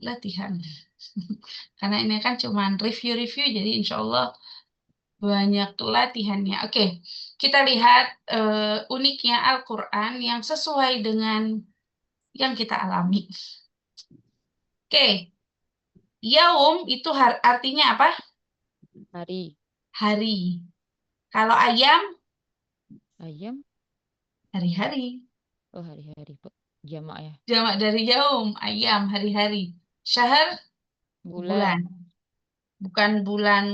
latihan. Karena ini kan cuma review-review, jadi insya Allah banyak latihannya. Oke, kita lihat uniknya Al-Quran yang sesuai dengan yang kita alami. Oke, yaum itu artinya apa? Hari. Hari. Kalau ayam, Ayam. hari-hari. Oh, hari-hari. Jamak ya. Jamak dari yaum, ayam, hari-hari. Syahr, bulan. Bulan. Bukan bulan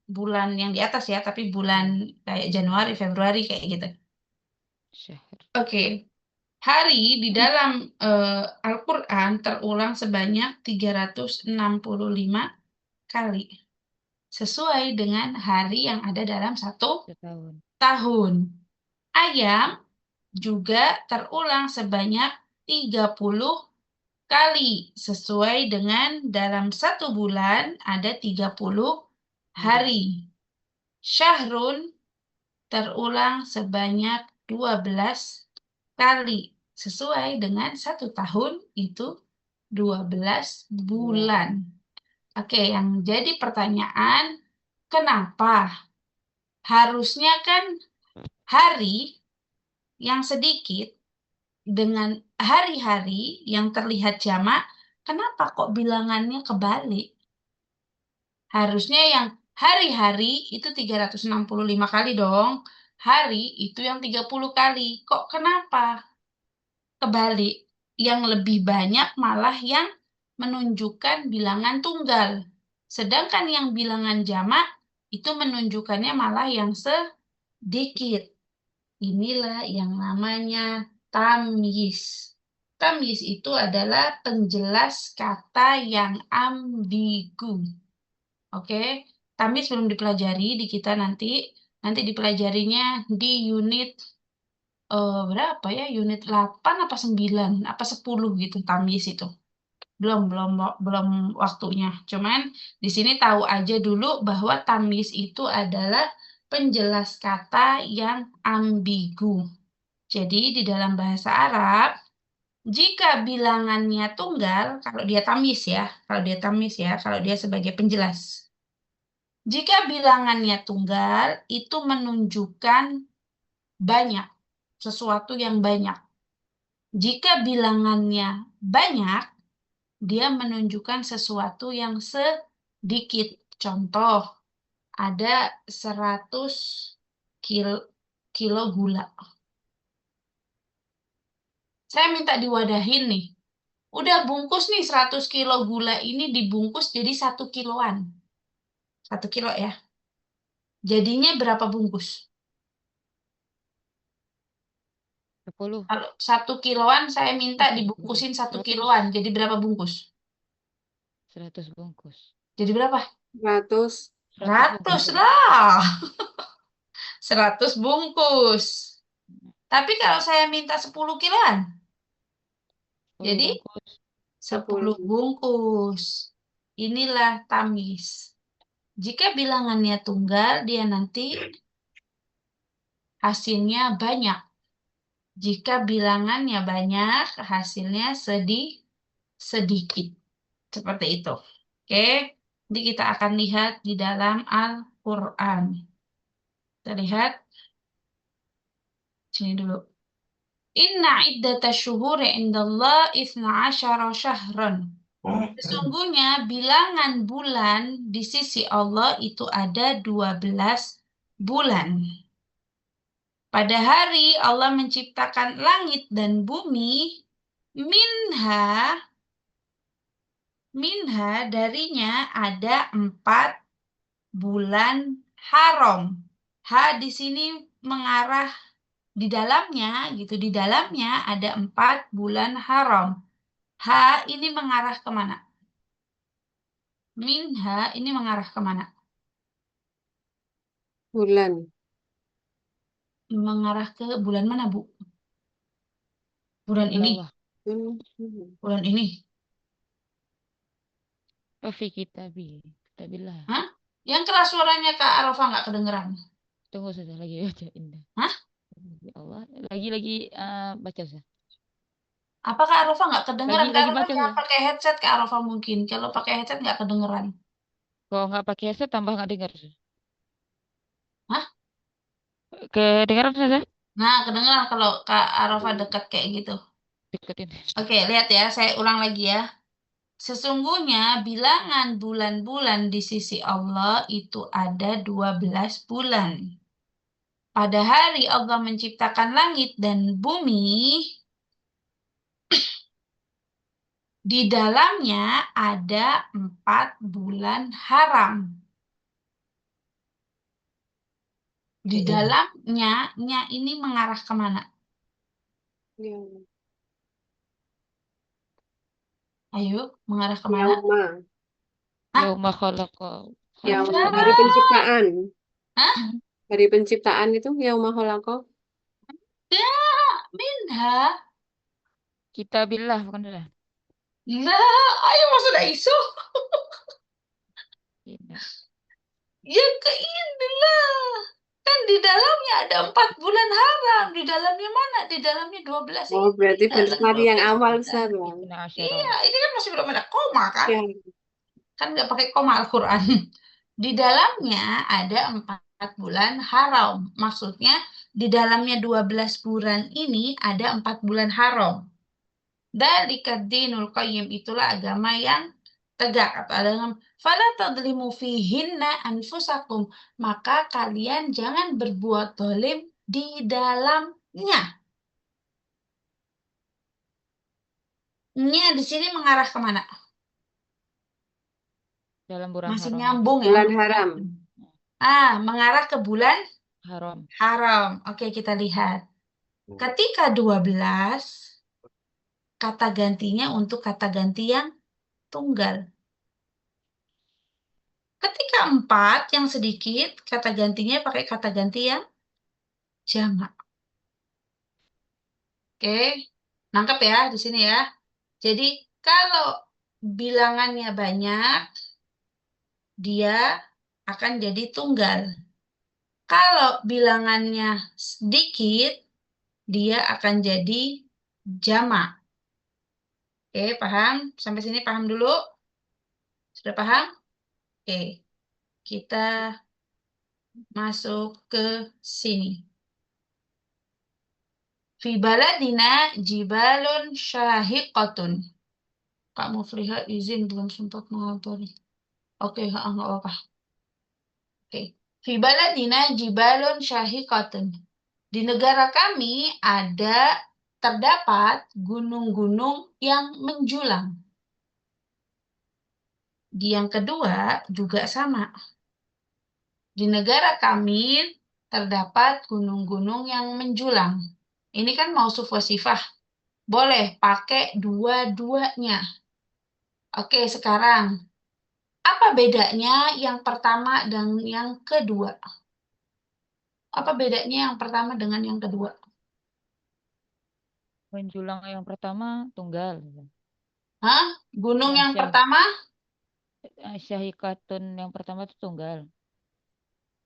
bulan yang di atas ya, tapi bulan Ya. kayak Januari, Februari kayak gitu. Syahr. Oke. Hari di dalam Al-Quran terulang sebanyak 365 kali. Sesuai dengan hari yang ada dalam satu Setahun. tahun. Ayam juga terulang sebanyak 30 kali. Sesuai dengan dalam satu bulan ada 30 Hari. hari. Syahrun terulang sebanyak 12 kali. Sesuai dengan satu tahun itu 12 Bulan. bulan. Oke, yang jadi pertanyaan, kenapa? Harusnya kan hari yang sedikit dengan hari-hari yang terlihat jamak, kenapa kok bilangannya kebalik? Harusnya yang hari-hari itu 365 kali dong. Hari itu yang 30 kali. Kok kenapa? Kebalik. Yang lebih banyak malah yang menunjukkan bilangan tunggal. Sedangkan yang bilangan jamak itu menunjukkannya malah yang sedikit. Inilah yang namanya tamyiz. Tamyiz itu adalah penjelas kata yang ambigu. Oke, tamyiz belum dipelajari di kita nanti. Nanti dipelajarinya di unit berapa ya? Unit 8 apa 9 apa 10 gitu tamyiz itu. Belum waktunya. Cuman di sini tahu aja dulu bahwa tamyiz itu adalah penjelas kata yang ambigu. Jadi di dalam bahasa Arab, jika bilangannya tunggal, kalau dia tamyiz ya, kalau dia sebagai penjelas. Jika bilangannya tunggal, itu menunjukkan banyak, sesuatu yang banyak. Jika bilangannya banyak, dia menunjukkan sesuatu yang sedikit. Contoh, ada 100 kilo gula. Saya minta diwadahin nih. Udah bungkus nih 100 kilo gula ini dibungkus jadi 1 kiloan. 1 kilo ya. Jadinya berapa bungkus? 10. Kalau 1 kiloan saya minta Bungkus. dibungkusin 1 kiloan. 100. Jadi berapa bungkus? 100 bungkus. Jadi berapa? 100. 100 100 bungkus. lah. 100 bungkus. Tapi kalau saya minta 10 kiloan, 10 jadi bungkus. 10 bungkus. Inilah tamyiz. Jika bilangannya tunggal, dia nanti hasilnya banyak. Jika bilangannya banyak, hasilnya sedikit. Seperti itu. Oke, jadi kita akan lihat di dalam Al-Quran. Kita lihat sini dulu. Inna iddata syuhuri indallah isna asyara syahran. Sesungguhnya bilangan bulan di sisi Allah itu ada 12 bulan. Pada hari Allah menciptakan langit dan bumi, minha darinya ada 4 bulan haram. Ha di sini mengarah di dalamnya gitu, di dalamnya ada 4 bulan haram. Ha ini mengarah kemana? Minha ini mengarah kemana? Bulan. Mengarah ke bulan mana, Bu? Bulan ini. Bawah. Bulan ini. Oh, fi kitabillah. Hah? Yang keras suaranya Kak Arafah nggak kedengeran. Tunggu saja lagi bacain dah. Hah? Ya Allah, lagi baca saja. Apakah Arafah nggak kedengeran? Kak Lagi Arafah baca jangan saya. pakai headset, Kak Arafah mungkin. Kalau pakai headset nggak kedengeran. Kalau nggak pakai headset tambah nggak dengar. Hah? Kedengaran saja? Nah, kedengeran kalau Kak Arafah dekat kayak gitu. Deketin. Oke, lihat ya, saya ulang lagi ya. Sesungguhnya bilangan bulan-bulan di sisi Allah itu ada 12 bulan. Pada hari Allah menciptakan langit dan bumi, di dalamnya ada 4 bulan haram. Di dalamnya, nya ini mengarah kemana? Yauma. Ayo, mengarah kemana? Yauma. Hah? Yauma khalaqa Yauma. Enggak. Hari penciptaan. Hah? Hari penciptaan itu yauma khalaqa. Ya, minha. Kitabillah bukan dah. Nah, ayo masuk iso. Tidak. Ya ke inilah. Kan di dalamnya ada 4 bulan haram. Di dalamnya mana? Di dalamnya 12 Oh, ini. berarti Dalam dari yang 12 awal bulan. Ustaz. Isna Iya, asyara. ini kan masih belum ada koma kan? Ya. Kan nggak pakai koma Al-Quran. Di dalamnya ada 4 bulan haram. Maksudnya di dalamnya 12 bulan ini ada 4 bulan haram. Dzalika dinul qayyim, itulah agama yang tegak. Atau dalam fala tadlimu fihinna anfusakum, maka kalian jangan berbuat zalim di dalamnya. Nya di sini mengarah kemana? Dalam bulan Masih haram itu. nyambung ya? Bulan haram. Mengarah ke bulan Haram. haram. Oke, kita lihat. Ketika 12, kata gantinya untuk kata ganti yang tunggal. Ketika 4 yang sedikit, kata gantinya pakai kata ganti yang jamak. Oke, nangkep ya di sini ya. Jadi kalau bilangannya banyak, dia akan jadi tunggal. Kalau bilangannya sedikit, dia akan jadi jamak. Oke, paham? Sampai sini paham dulu? Sudah paham? Oke, kita masuk ke sini. Fi baladina jibalun syahiqatun. Kak Mufliha izin belum sempat mengotori. Oke, nggak apa-apa. Oke. Fi baladina jibalun syahiqatun. Di negara kami terdapat gunung-gunung yang menjulang. Di yang kedua juga sama. Di negara kami terdapat gunung-gunung yang menjulang. Ini kan mausuf wasifah. Boleh pakai dua-duanya. Oke, sekarang apa bedanya yang pertama dan yang kedua? Apa bedanya yang pertama dengan yang kedua? Menjulang yang pertama tunggal. Hah? Gunung Yang yang pertama? syahikatun yang pertama itu tunggal.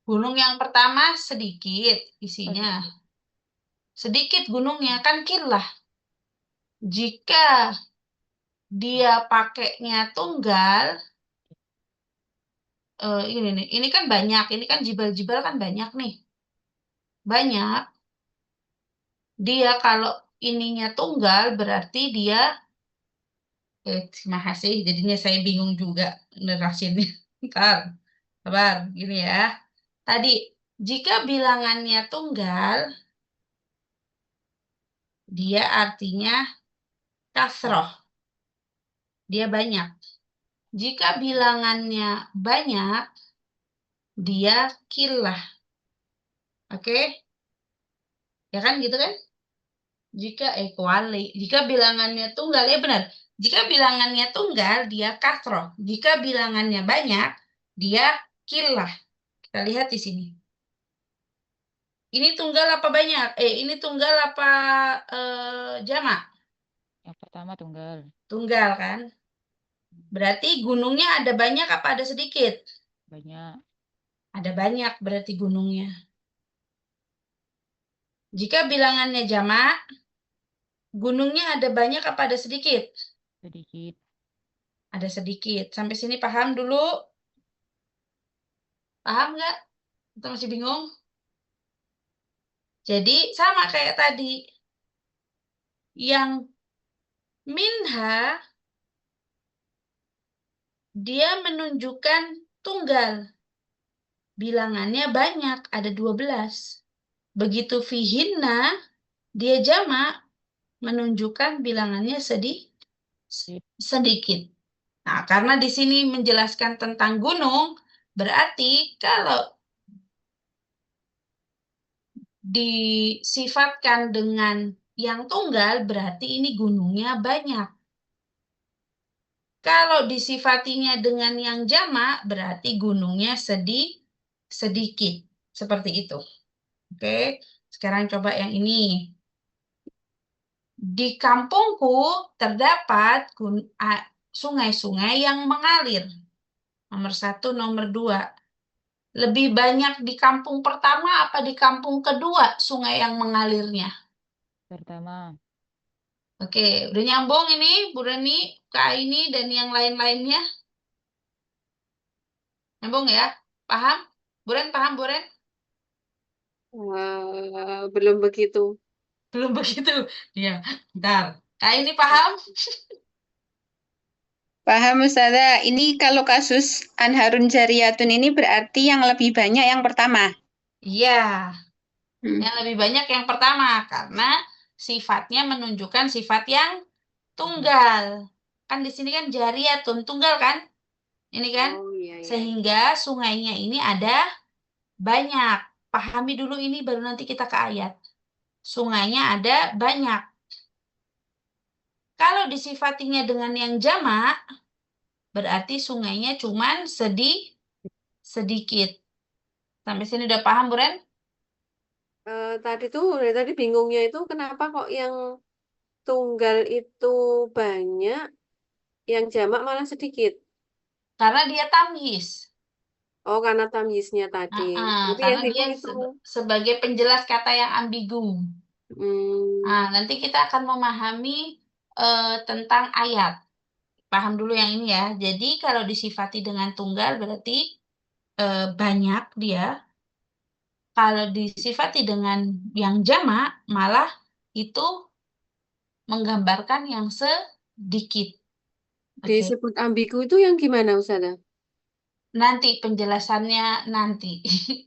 Gunung yang pertama sedikit Oh, isinya. sedikit. Sedikit gunungnya kan kilah. Jika dia pakainya tunggal, ini nih, ini kan banyak, ini kan jibal-jibal kan banyak nih. Banyak. Dia kalau ininya tunggal berarti dia terima kasih. Jadinya saya bingung juga nerasinnya. Ntar, sabar, gini ya. Tadi, jika bilangannya tunggal, dia artinya kasroh. Dia banyak. Jika bilangannya banyak, dia kilah. Oke? Ya kan gitu kan? Jika bilangannya tunggal, ya benar. Jika bilangannya tunggal, dia kasroh. Jika bilangannya banyak, dia kilah. Kita lihat di sini. Ini tunggal apa banyak? Ini tunggal apa jamak? Yang pertama tunggal. Tunggal kan? Berarti gunungnya ada banyak apa ada sedikit? Banyak. Ada banyak berarti gunungnya. Jika bilangannya jamak, Gunungnya ada banyak apa ada sedikit? sedikit. Ada sedikit. Sampai sini paham dulu? Paham nggak? Atau masih bingung? Jadi sama kayak tadi. Yang minha, dia menunjukkan tunggal. Bilangannya banyak, ada 12. Begitu fihinna, dia jamak, menunjukkan bilangannya sedikit. Nah, karena di sini menjelaskan tentang gunung, berarti kalau disifatkan dengan yang tunggal, berarti ini gunungnya banyak. Kalau disifatinya dengan yang jamak, berarti gunungnya sedikit. Seperti itu. Oke, sekarang coba yang ini. Di kampungku terdapat sungai-sungai yang mengalir. Nomor 1, nomor 2. Lebih banyak di kampung pertama apa di kampung kedua sungai yang mengalirnya? Pertama, Oke, udah nyambung ini, Bu Reni, Kak ini, dan yang lain-lainnya? Nyambung ya? Paham? Bu Ren, paham, Bu Ren? Belum begitu. Belum begitu. Ya, bentar. Kak ini paham? Paham Ustazah, ini kalau kasus Anharun Jariyatun ini berarti yang lebih banyak yang pertama. Iya, Hmm. yang lebih banyak yang pertama, karena sifatnya menunjukkan sifat yang tunggal. Kan di sini kan Jariyatun, tunggal kan? Ini kan? Oh iya ya. Sehingga sungainya ini ada banyak. Pahami dulu ini baru nanti kita ke ayat. Sungainya ada banyak. Kalau disifatinya dengan yang jamak, berarti sungainya cuman sedikit. Sampai sini udah paham, Bu Ren? Dari tadi bingungnya itu kenapa kok yang tunggal itu banyak, yang jamak malah sedikit. Karena dia tamyiz. Oh, karena tamyiznya tadi. Tapi yang Karena dia bingung itu. sebagai penjelas kata yang ambigu. Hmm, Nanti kita akan memahami tentang ayat. Paham dulu yang ini ya. Jadi kalau disifati dengan tunggal berarti banyak dia. Kalau disifati dengan yang jamak malah itu menggambarkan yang sedikit. Oke. disebut ambigu itu yang gimana, Ustazah? Nanti penjelasannya nanti.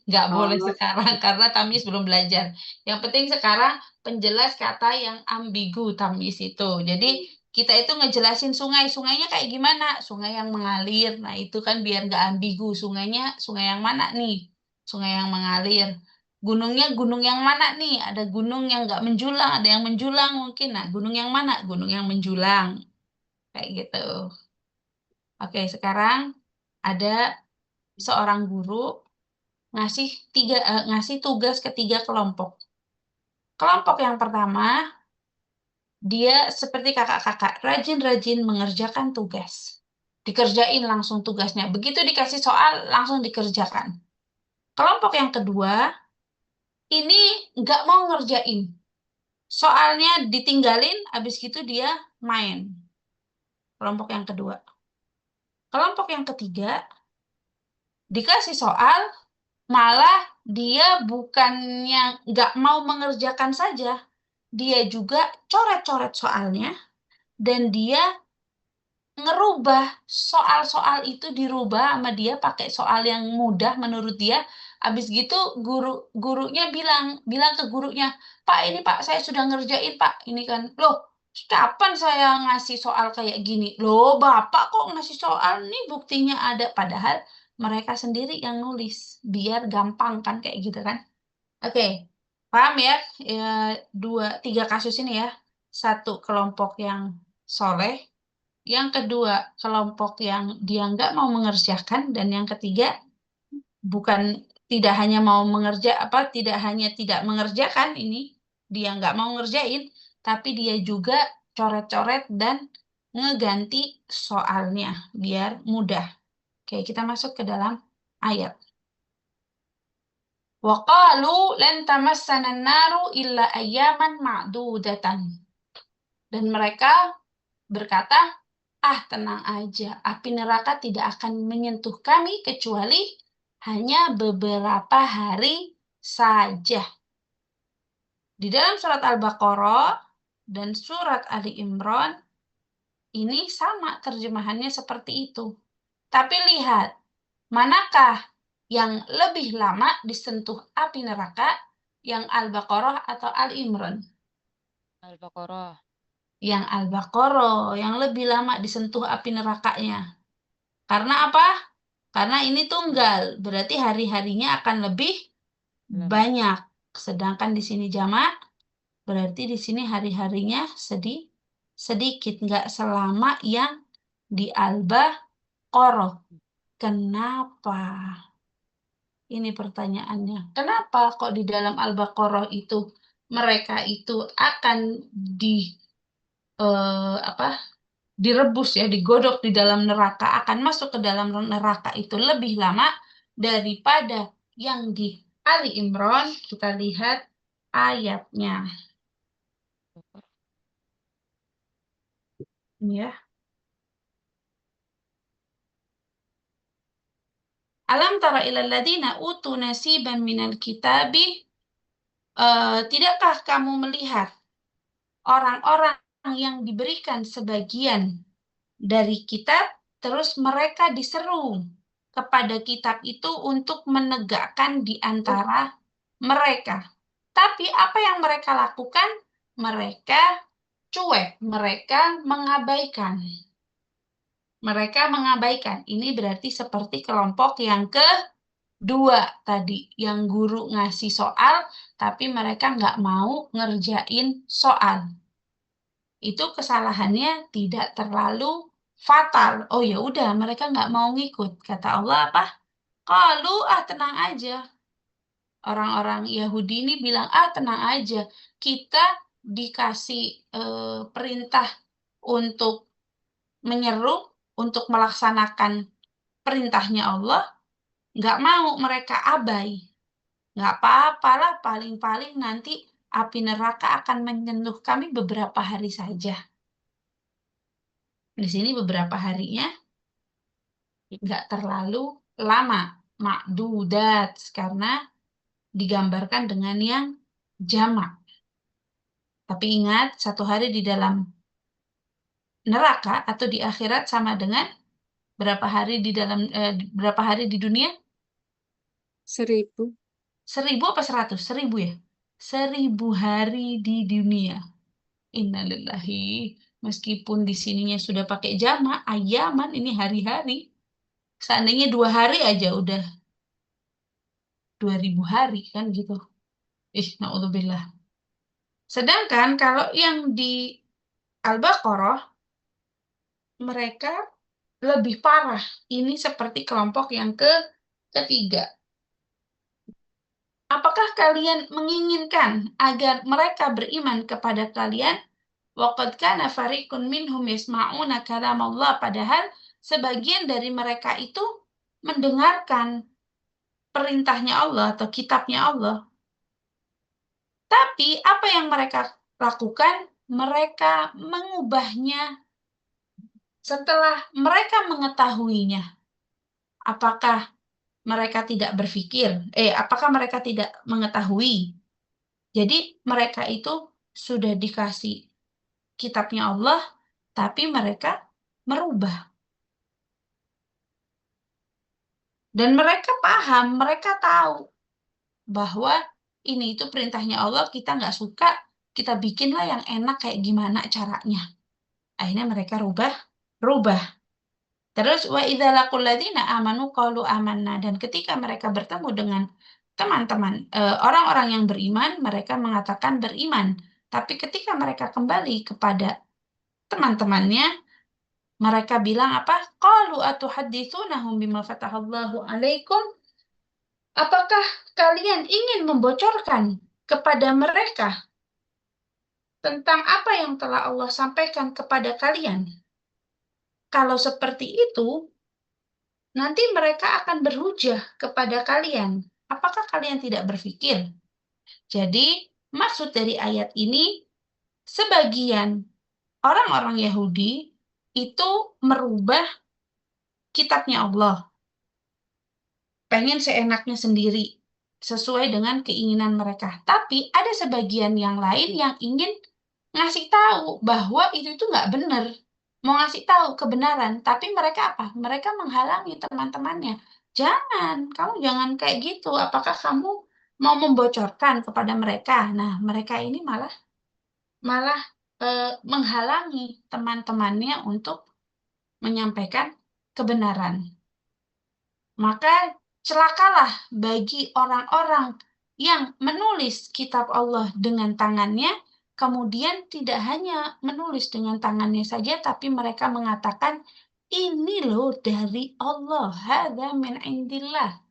Nggak boleh Oh, sekarang karena tamyiz belum belajar. Yang penting sekarang penjelas kata yang ambigu tamyiz itu. Jadi kita itu ngejelasin sungai. Sungainya kayak gimana? Sungai yang mengalir. Nah itu kan biar nggak ambigu. Sungainya sungai yang mana nih? Sungai yang mengalir. Gunungnya gunung yang mana nih? Ada gunung yang nggak menjulang, ada yang menjulang mungkin. Nah gunung yang mana? Gunung yang menjulang. Kayak gitu. Oke, sekarang ada seorang guru ngasih tugas ke 3 kelompok. Kelompok yang pertama, dia seperti kakak-kakak, rajin-rajin mengerjakan tugas. Dikerjain langsung tugasnya. Begitu dikasih soal, langsung dikerjakan. Kelompok yang kedua, ini nggak mau ngerjain. Soalnya ditinggalin, habis gitu dia main. Kelompok yang kedua. Kelompok yang ketiga, dikasih soal, malah dia bukannya nggak mau mengerjakan saja, dia juga coret-coret soalnya, dan dia ngerubah soal-soal itu dirubah sama dia pakai soal yang mudah menurut dia. Habis gitu gurunya bilang ke gurunya, Pak ini Pak saya sudah ngerjain Pak. Ini kan, loh kapan saya ngasih soal kayak gini? Loh Bapak kok ngasih soal nih buktinya ada. Padahal mereka sendiri yang nulis biar gampang kan kayak gitu kan. Oke, paham ya? Ya 3 kasus ini ya. Satu kelompok yang soleh, yang kedua kelompok yang dia nggak mau mengerjakan, dan yang ketiga bukan tidak hanya mau tidak hanya tidak mengerjakan ini, dia nggak mau ngerjain, tapi dia juga coret-coret dan ngeganti soalnya biar mudah. Oke, kita masuk ke dalam ayat. وَقَالُوا لَنْ تَمَسَّنَا النَّارُ إِلَّا أَيَّامًا مَعْدُودَةً. Dan mereka berkata, tenang aja, api neraka tidak akan menyentuh kami kecuali hanya beberapa hari saja. Di dalam surat Al-Baqarah dan surat Ali Imran, ini sama terjemahannya seperti itu. Tapi lihat, manakah yang lebih lama disentuh api neraka, yang Al-Baqarah atau Al-Imran? Al-Baqarah. Yang Al-Baqarah, yang lebih lama disentuh api nerakanya. Karena apa? Karena ini tunggal, berarti hari-harinya akan lebih Lama. banyak. Sedangkan di sini jamak, berarti di sini hari-harinya sedikit, nggak selama yang di Al-Baqarah. Kenapa? Ini pertanyaannya. Kenapa kok di dalam Al-Baqarah itu mereka itu akan direbus ya, digodok di dalam neraka, akan masuk ke dalam neraka itu lebih lama daripada yang di Ali Imran? Kita lihat ayatnya. Ya. Alam tara ilal ladina utu nasiban minal kitabi. Tidakkah kamu melihat orang-orang yang diberikan sebagian dari kitab, terus mereka diseru kepada kitab itu untuk menegakkan di antara mereka. Tapi apa yang mereka lakukan? Mereka cuek, mereka mengabaikan. Mereka mengabaikan. Ini berarti seperti kelompok yang kedua tadi, yang guru ngasih soal, tapi mereka nggak mau ngerjain soal. Itu kesalahannya tidak terlalu fatal. Oh ya udah, mereka nggak mau ngikut. Kata Allah apa? Kalau tenang aja. Orang-orang Yahudi ini bilang, tenang aja. Kita dikasih perintah untuk menyeru, untuk melaksanakan perintahnya Allah. Nggak mau, mereka abai. Nggak apa-apalah, paling-paling nanti api neraka akan menyentuh kami beberapa hari saja. Di sini beberapa harinya nggak terlalu lama, makdudat, karena digambarkan dengan yang jamak. Tapi ingat, satu hari di dalam neraka atau di akhirat sama dengan berapa hari berapa hari di dunia? 1000. 1000 apa 100? 1000 ya? 1000 hari di dunia. Innalillahi. Meskipun di sininya sudah pakai jamak, ayaman, ini hari-hari. Seandainya 2 hari aja udah 2000 hari kan gitu. Na'udzubillah. Sedangkan kalau yang di Al-Baqarah, mereka lebih parah. Ini seperti kelompok yang ketiga. Apakah kalian menginginkan agar mereka beriman kepada kalian? Waqad kana fariqun minhum yasma'una kalam Allah, padahal sebagian dari mereka itu mendengarkan perintahnya Allah atau kitabnya Allah. Tapi apa yang mereka lakukan? Mereka mengubahnya setelah mereka mengetahuinya. Apakah mereka tidak berpikir? Apakah mereka tidak mengetahui? Jadi mereka itu sudah dikasih kitabnya Allah, tapi mereka merubah. Dan mereka paham, mereka tahu bahwa ini itu perintahnya Allah, kita nggak suka, kita bikinlah yang enak kayak gimana caranya. Akhirnya mereka rubah. Terus wa idza laqul ladzina amanu qalu amanna, dan ketika mereka bertemu dengan teman-teman orang-orang yang beriman, mereka mengatakan beriman. Tapi ketika mereka kembali kepada teman-temannya, mereka bilang apa? Qalu atuhadditsunahum bima fatahallahu alaikum? Apakah kalian ingin membocorkan kepada mereka tentang apa yang telah Allah sampaikan kepada kalian? Kalau seperti itu, nanti mereka akan berhujah kepada kalian. Apakah kalian tidak berpikir? Jadi, maksud dari ayat ini, sebagian orang-orang Yahudi itu merubah kitabnya Allah. Pengen seenaknya sendiri, sesuai dengan keinginan mereka. Tapi ada sebagian yang lain yang ingin ngasih tahu bahwa itu nggak benar. Mau ngasih tahu kebenaran, tapi mereka apa? Mereka menghalangi teman-temannya. Jangan, kamu jangan kayak gitu. Apakah kamu mau membocorkan kepada mereka? Nah, mereka ini malah menghalangi teman-temannya untuk menyampaikan kebenaran. Maka celakalah bagi orang-orang yang menulis kitab Allah dengan tangannya, kemudian tidak hanya menulis dengan tangannya saja, tapi mereka mengatakan, ini loh dari Allah, hadza min indillah.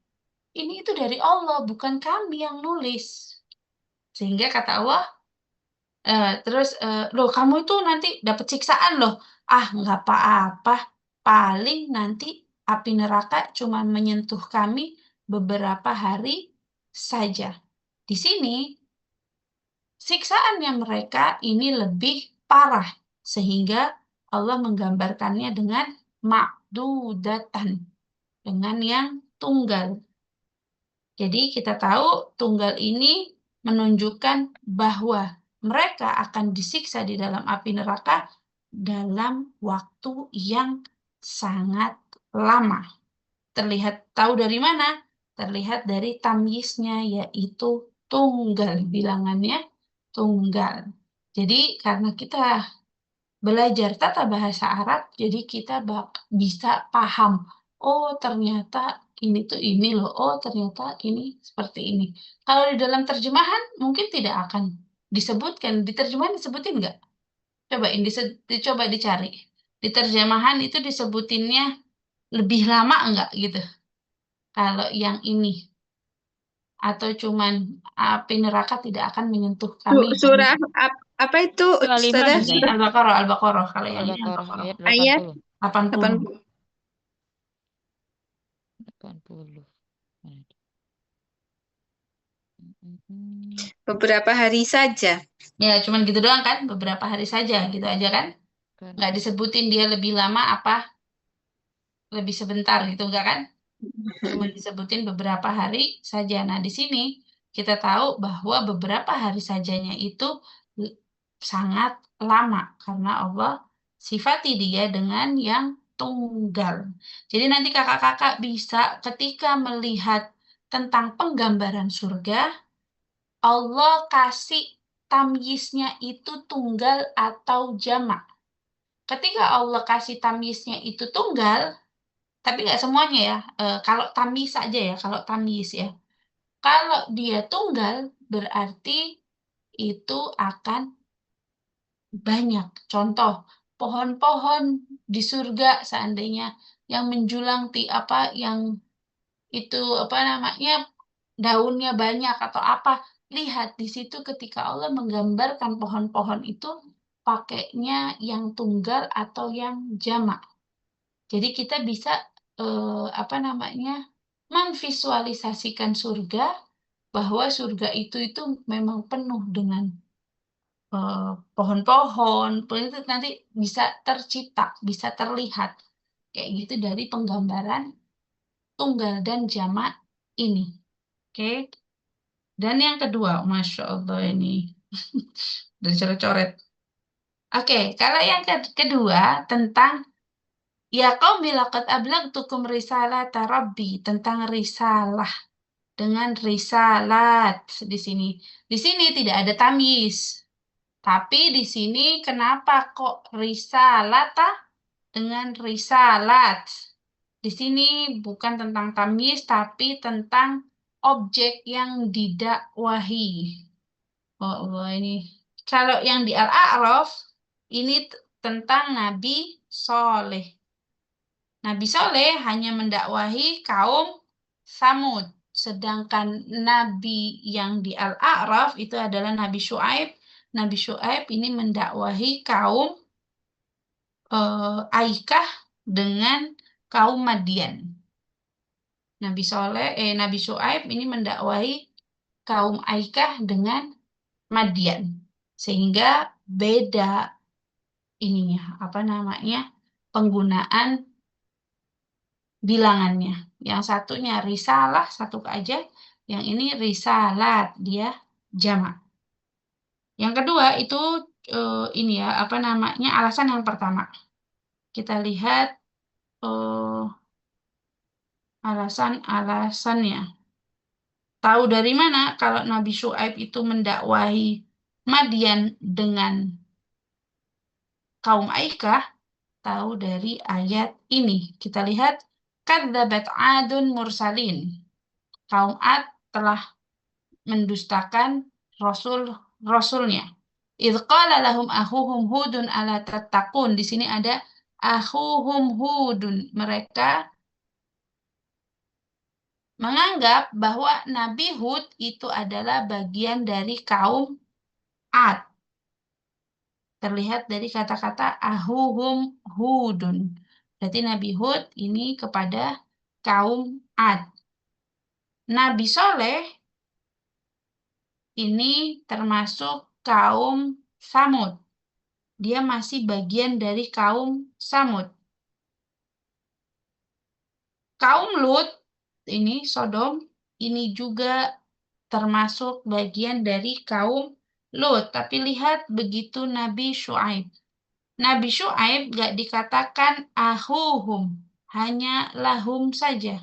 Ini itu dari Allah, bukan kami yang nulis. Sehingga kata Allah, loh kamu itu nanti dapat siksaan loh. Ah, nggak apa-apa. Paling nanti api neraka cuma menyentuh kami beberapa hari saja. Di sini, siksaannya mereka ini lebih parah. Sehingga Allah menggambarkannya dengan ma'dudatan. Dengan yang tunggal. Jadi kita tahu tunggal ini menunjukkan bahwa mereka akan disiksa di dalam api neraka dalam waktu yang sangat lama. Terlihat, tahu dari mana? Terlihat dari tamyiznya, yaitu tunggal, bilangannya tunggal. Jadi karena kita belajar tata bahasa Arab, jadi kita bisa paham, oh ternyata ini tuh ini loh, oh ternyata ini seperti ini. Kalau di dalam terjemahan mungkin tidak akan disebutkan. Di terjemahan disebutin nggak? Coba dicari. Di terjemahan itu disebutinnya lebih lama nggak gitu? Kalau yang ini. Atau cuman api neraka tidak akan menyentuh kami. Surah apa itu? Surah 5 Ustazah? Bunda. Al-Baqarah. Kalau yang ini Al-Baqarah Al-Baqarah. ayat Ayat 80. 80. 80. Beberapa hari saja. Ya, cuman gitu doang kan, beberapa hari saja, gitu aja kan. Kan. Nggak disebutin dia lebih lama apa, lebih sebentar gitu, enggak kan? Cuma disebutin beberapa hari saja. Nah, di sini kita tahu bahwa beberapa hari sajanya itu sangat lama, karena Allah sifati dia dengan yang tunggal. Jadi nanti kakak-kakak bisa ketika melihat tentang penggambaran surga, Allah kasih tamyiznya itu tunggal atau jamak. Ketika Allah kasih tamyiznya itu tunggal, tapi nggak semuanya ya. Kalau tamyiz saja ya, kalau tamyiz ya. Kalau dia tunggal, berarti itu akan banyak. Contoh, pohon-pohon di surga seandainya yang menjulang yang itu daunnya banyak atau apa. Lihat di situ ketika Allah menggambarkan pohon-pohon itu pakainya yang tunggal atau yang jamak. Jadi kita bisa memvisualisasikan surga, bahwa surga itu memang penuh dengan pohon-pohon, itu nanti bisa tercipta, bisa terlihat kayak gitu dari penggambaran tunggal dan jamak ini. Oke. Dan yang kedua, Masya Allah ini dari coret-coret. Oke, kalau yang kedua tentang ya qaumi laqad ablagtukum risalata rabbi, tentang risalah dengan risalat di sini. Di sini tidak ada tamyiz. Tapi di sini kenapa kok risalata dengan risalat? Di sini bukan tentang tamyiz tapi tentang objek yang didakwahi. Oh Allah, ini. Kalau yang di Al-A'raf ini tentang Nabi Soleh. Nabi Soleh hanya mendakwahi kaum Samud. Sedangkan Nabi yang di Al-A'raf itu adalah Nabi Syuaib. Nabi Syuaib ini mendakwahi kaum Aikah dengan kaum Madian. Nabi Syuaib ini mendakwahi kaum Aikah dengan Madian. Sehingga beda ininya, penggunaan bilangannya. Yang satunya risalah, satu aja. Yang ini risalat, dia jamak. Yang kedua itu ini ya, alasan yang pertama. Kita lihat alasan-alasannya. Tahu dari mana kalau Nabi Syuaib itu mendakwahi Madian dengan kaum Aikah? Tahu dari ayat ini. Kita lihat, kadzabat 'adun mursalin. Kaum Ad telah mendustakan rasulnya. Idz qala lahum akhuhum Hudun ala tattaqun. Di sini ada akhuhum Hudun. Mereka menganggap bahwa Nabi Hud itu adalah bagian dari kaum Ad. Terlihat dari kata-kata ahuhum Hudun. Berarti Nabi Hud ini kepada kaum Ad. Nabi Soleh ini termasuk kaum Samud. Dia masih bagian dari kaum Samud. Kaum Lut, ini Sodom, ini juga termasuk bagian dari kaum Lut. Tapi lihat begitu Nabi Syuaib. Nabi Syuaib gak dikatakan ahuhum, hanya lahum saja.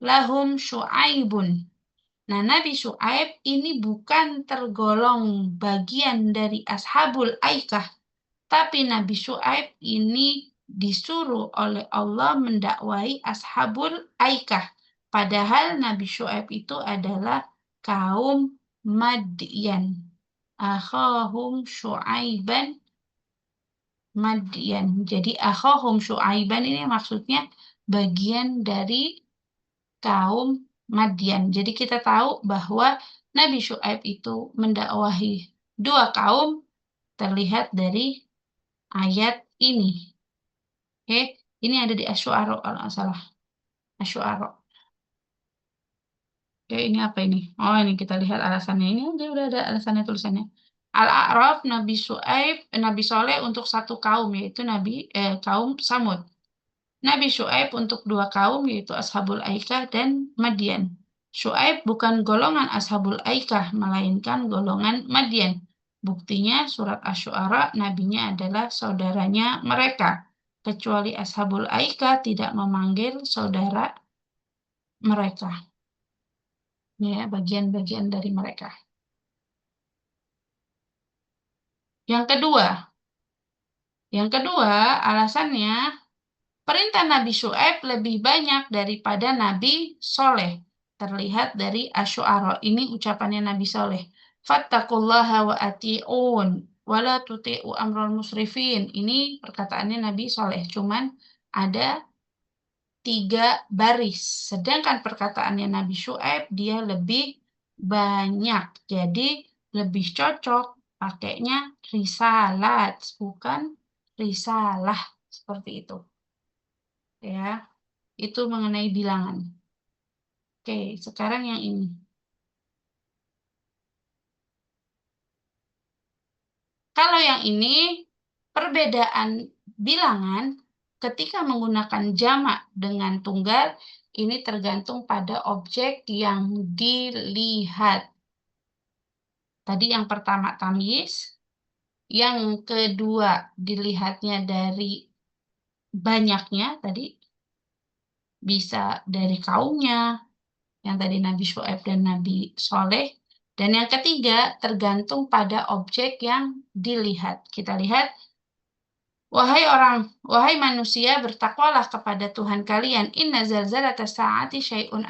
Lahum Syuaibun. Nah, Nabi Syuaib ini bukan tergolong bagian dari Ashabul Aikah, tapi Nabi Syuaib ini disuruh oleh Allah mendakwai Ashabul Aikah. Padahal Nabi Syuaib itu adalah kaum Madyan. Akhahum Syuaiban Madyan. Jadi akhahum Syuaiban ini maksudnya bagian dari kaum Madyan. Jadi kita tahu bahwa Nabi Syuaib itu mendakwahi dua kaum terlihat dari ayat ini. Oke, ini ada di Asy-Syu'ara kalau nggak salah. Asy-Syu'ara. Oke, ini apa ini? Oh, ini kita lihat alasannya. Ini aja udah ada alasannya tulisannya. Al-A'raf, Nabi Syuaib, Nabi Soleh untuk satu kaum, yaitu kaum Samud. Nabi Syuaib untuk dua kaum, yaitu Ashabul Aikah dan Madian. Syuaib bukan golongan Ashabul Aikah, melainkan golongan Madian. Buktinya surat Asy-Syu'ara, nabinya adalah saudaranya mereka. Kecuali Ashabul Aikah tidak memanggil saudara mereka. Ya, bagian-bagian dari mereka. Yang kedua, alasannya perintah Nabi Syuaib lebih banyak daripada Nabi Soleh. Terlihat dari Asy-Syu'ara. Ini ucapannya Nabi Soleh. Fattaqullaha wa ati'un wa la tuti'u amral musrifin. Ini perkataannya Nabi Soleh. Cuman ada 3 baris. Sedangkan perkataannya Nabi Syuaib dia lebih banyak. Jadi lebih cocok pakainya risalat, bukan risalah. Seperti itu. Ya, itu mengenai bilangan. Oke, sekarang yang ini. Kalau yang ini, perbedaan bilangan ketika menggunakan jamak dengan tunggal, ini tergantung pada objek yang dilihat. Tadi yang pertama tamyiz, yang kedua dilihatnya dari banyaknya, tadi bisa dari kaumnya, yang tadi Nabi Syuaib dan Nabi Soleh. Dan yang ketiga, tergantung pada objek yang dilihat. Kita lihat, wahai manusia, bertakwalah kepada Tuhan kalian. Inna zalzalatas sa'ati syai'un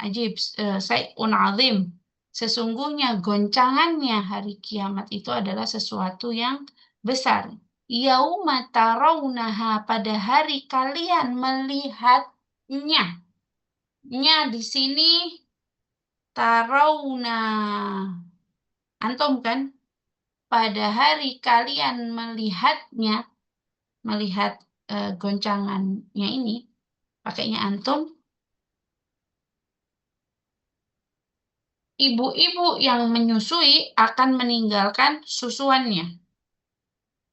azim. Sesungguhnya goncangannya hari kiamat itu adalah sesuatu yang besar. Yauma tarawunaha, pada hari kalian melihatnya. Nya di sini tarawna. Antum kan? Pada hari kalian melihatnya, melihat goncangannya ini, pakainya antum. Ibu-ibu yang menyusui akan meninggalkan susuannya.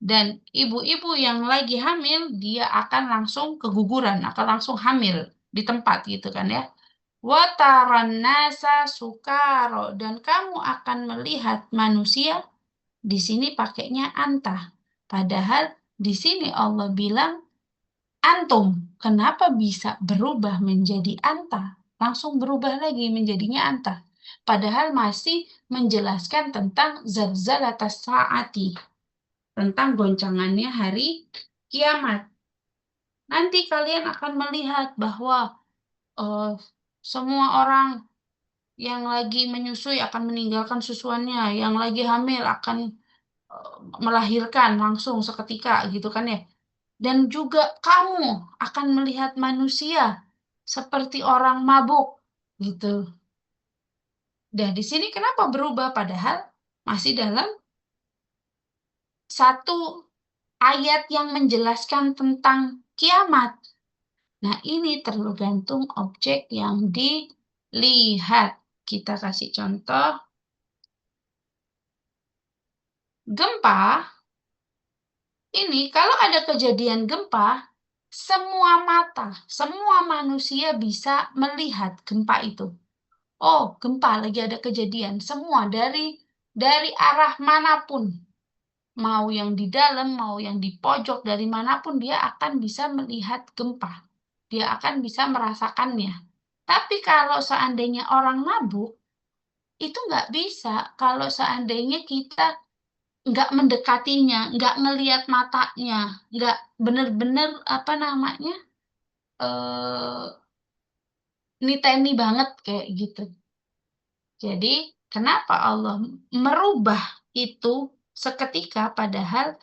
Dan ibu-ibu yang lagi hamil, dia akan langsung keguguran, akan langsung hamil di tempat gitu kan ya. Wataran nasa sukaro, dan kamu akan melihat manusia, di sini pakainya anta. Padahal di sini Allah bilang antum. Kenapa bisa berubah menjadi anta? Langsung berubah lagi menjadinya anta. Padahal masih menjelaskan tentang zalzalatas saati, tentang goncangannya hari kiamat. Nanti kalian akan melihat bahwa semua orang yang lagi menyusui akan meninggalkan susuannya, yang lagi hamil akan melahirkan langsung seketika gitu kan ya. Dan juga kamu akan melihat manusia seperti orang mabuk gitu. Dan di sini kenapa berubah padahal masih dalam satu ayat yang menjelaskan tentang kiamat. Nah, ini tergantung objek yang dilihat. Kita kasih contoh. Gempa, ini kalau ada kejadian gempa, semua mata, semua manusia bisa melihat gempa itu. Oh, gempa lagi ada kejadian. Semua dari arah manapun. Mau yang di dalam, mau yang di pojok, dari manapun dia akan bisa melihat gempa. Dia akan bisa merasakannya. Tapi kalau seandainya orang mabuk, itu nggak bisa. Kalau seandainya kita nggak mendekatinya, nggak ngelihat matanya, nggak bener-bener apa namanya, niteni banget kayak gitu. Jadi, kenapa Allah merubah itu seketika padahal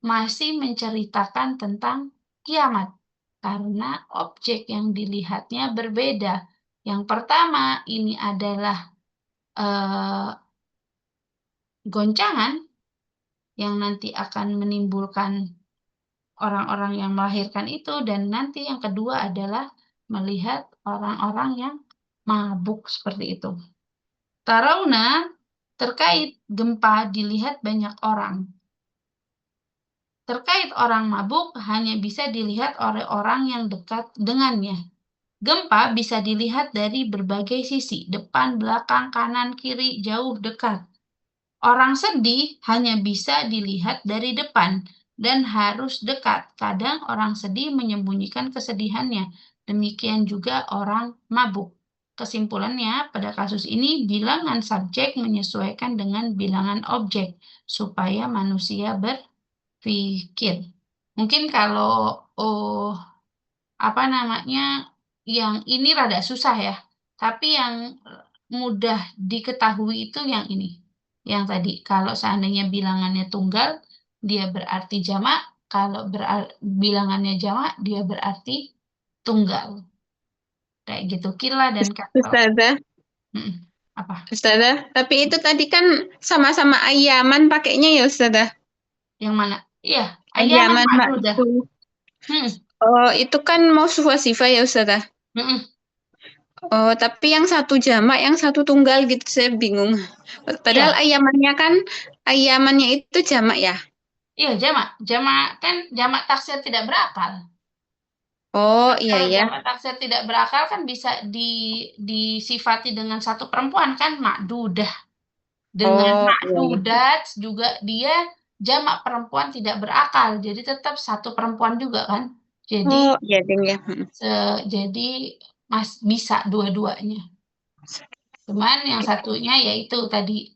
masih menceritakan tentang kiamat? Karena objek yang dilihatnya berbeda. Yang pertama, ini adalah goncangan yang nanti akan menimbulkan orang-orang yang melahirkan itu, dan nanti yang kedua adalah melihat orang-orang yang mabuk seperti itu. Tarauna terkait gempa dilihat banyak orang. Terkait orang mabuk hanya bisa dilihat oleh orang yang dekat dengannya. Gempa bisa dilihat dari berbagai sisi, depan, belakang, kanan, kiri, jauh, dekat. Orang sedih hanya bisa dilihat dari depan dan harus dekat. Kadang orang sedih menyembunyikan kesedihannya. Demikian juga orang mabuk. Kesimpulannya, pada kasus ini bilangan subjek menyesuaikan dengan bilangan objek supaya manusia berpikir. Mungkin kalau apa namanya, yang ini rada susah ya, tapi yang mudah diketahui itu yang ini. Yang tadi, kalau seandainya bilangannya tunggal, dia berarti jamak. Kalau bilangannya jamak, dia berarti tunggal. Kayak gitu, kila dan kasro. Ustazah, Apa? Ustazah, tapi itu tadi kan sama-sama ayaman pakainya ya Ustazah. Yang mana? Iya, Ayaman ayaman ma'dudah. makdu. Oh, itu kan mau sifat ya Ustazah. Oh, tapi yang satu jamak, yang satu tunggal gitu saya bingung. Padahal ayamannya itu jamak ya. Iya, jamak. Jamak kan jamak taksir tidak berakal. Oh, iya Kalau ya. jamak taksir tidak berakal kan bisa disifati dengan satu perempuan kan, makdudah. Dengan Oh, iya. makdudat juga dia jamak perempuan tidak berakal. Jadi tetap satu perempuan juga kan. Jadi Oh, iya ding ya. jadi bisa dua-duanya. Cuman yang satunya yaitu tadi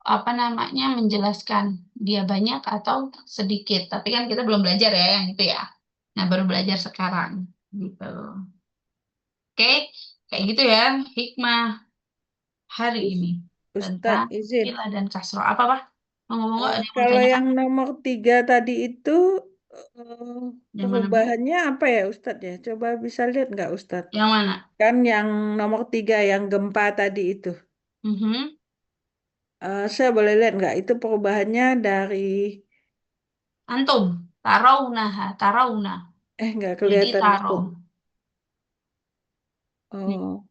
apa namanya menjelaskan dia banyak atau sedikit. Tapi kan kita belum belajar ya yang itu ya. Nah, baru belajar sekarang gitu. Oke, kayak gitu ya hikmah hari ini Ustadz tentang izin. kila dan kasro. Apa Pak? Ngomong ada yang mau Kalau ditanyakan? yang nomor 3 tadi itu Yang mana Bu? perubahannya apa ya Ustadz ya? Coba bisa lihat nggak Ustadz? Yang mana? Kan yang nomor 3 yang gempa tadi itu. Saya boleh lihat nggak itu perubahannya dari Antum, tarauna. nggak Jadi kelihatan taro. Ustadz. Nih, Oh,